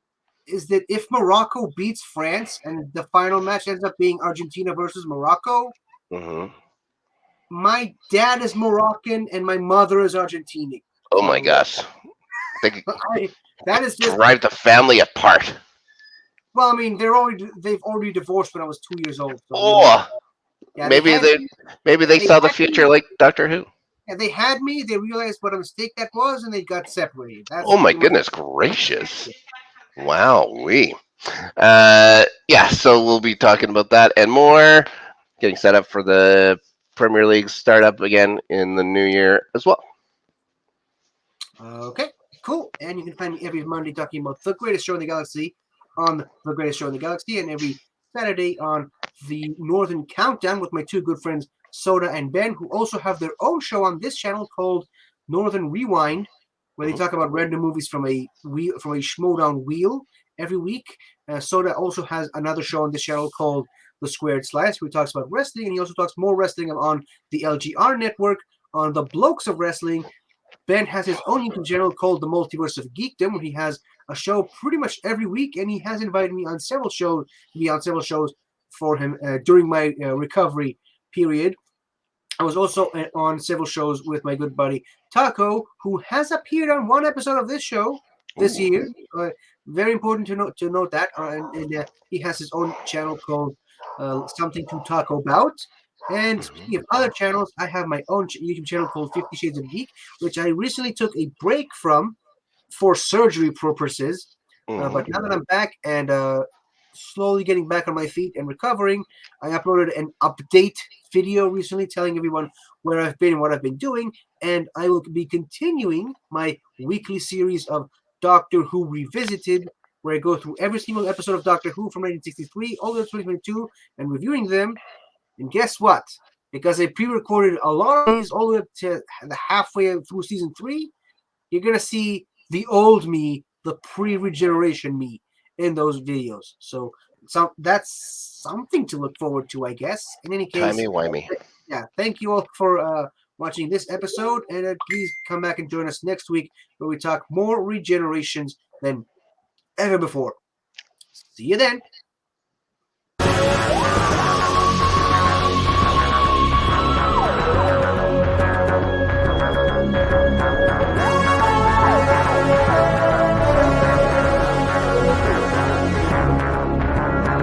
is that if Morocco beats France and the final match ends up being Argentina versus Morocco, Hmm. my dad is Moroccan and my mother is Argentinian. Oh my So gosh, they could that is just, drive the family apart. well, I mean, they've already divorced when I was 2 years old. So you know, Oh, yeah, maybe they maybe they they saw the had me, future like Doctor Who. yeah, they had me. They realized what a mistake that was, and they got separated. That's Oh my pretty much goodness gracious! it. Wow, we. Yeah, so we'll be talking about that and more, getting set up for the Premier League startup again in the new year as well. Okay, cool. And you can find me every Monday talking about the greatest show in the galaxy on the greatest show in the galaxy, and every Saturday on the Northern Countdown with my two good friends Soda and Ben, who also have their own show on this channel called Northern Rewind, where they Mhm. talk about random movies from a Schmodown wheel every week. Soda also has another show on this channel called The Squared Slice, where he talks about wrestling, and he also talks more wrestling on the LGR network on the Blokes of Wrestling. Ben has his own YouTube channel called The Multiverse of Geekdom, where he has a show pretty much every week, and he has invited me on several shows to be on several shows for him during my recovery period. I was also on several shows with my good buddy Taco, who has appeared on one episode of this show this Ooh. year. Very important to note that, and he has his own channel called something to talk about. And speaking Mhm. of other channels, I have my own YouTube channel called 50 Shades of Geek, which I recently took a break from for surgery purposes. But Mhm. now that I'm back and slowly getting back on my feet and recovering, I uploaded an update video recently telling everyone where I've been and what I've been doing. And I will be continuing my weekly series of Doctor Who Revisited, where I go through every single episode of Doctor Who from 1963 all the way to 2022 and reviewing them. And guess what? Because I pre recorded a lot of these all the way up to the halfway through season 3, you're gonna see the old me, the pre-regeneration me in those videos. So that's something to look forward to, I guess. In any case, Timey wimey. yeah, thank you all for watching this episode, and please come back and join us next week where we talk more regenerations than ever before. See you then.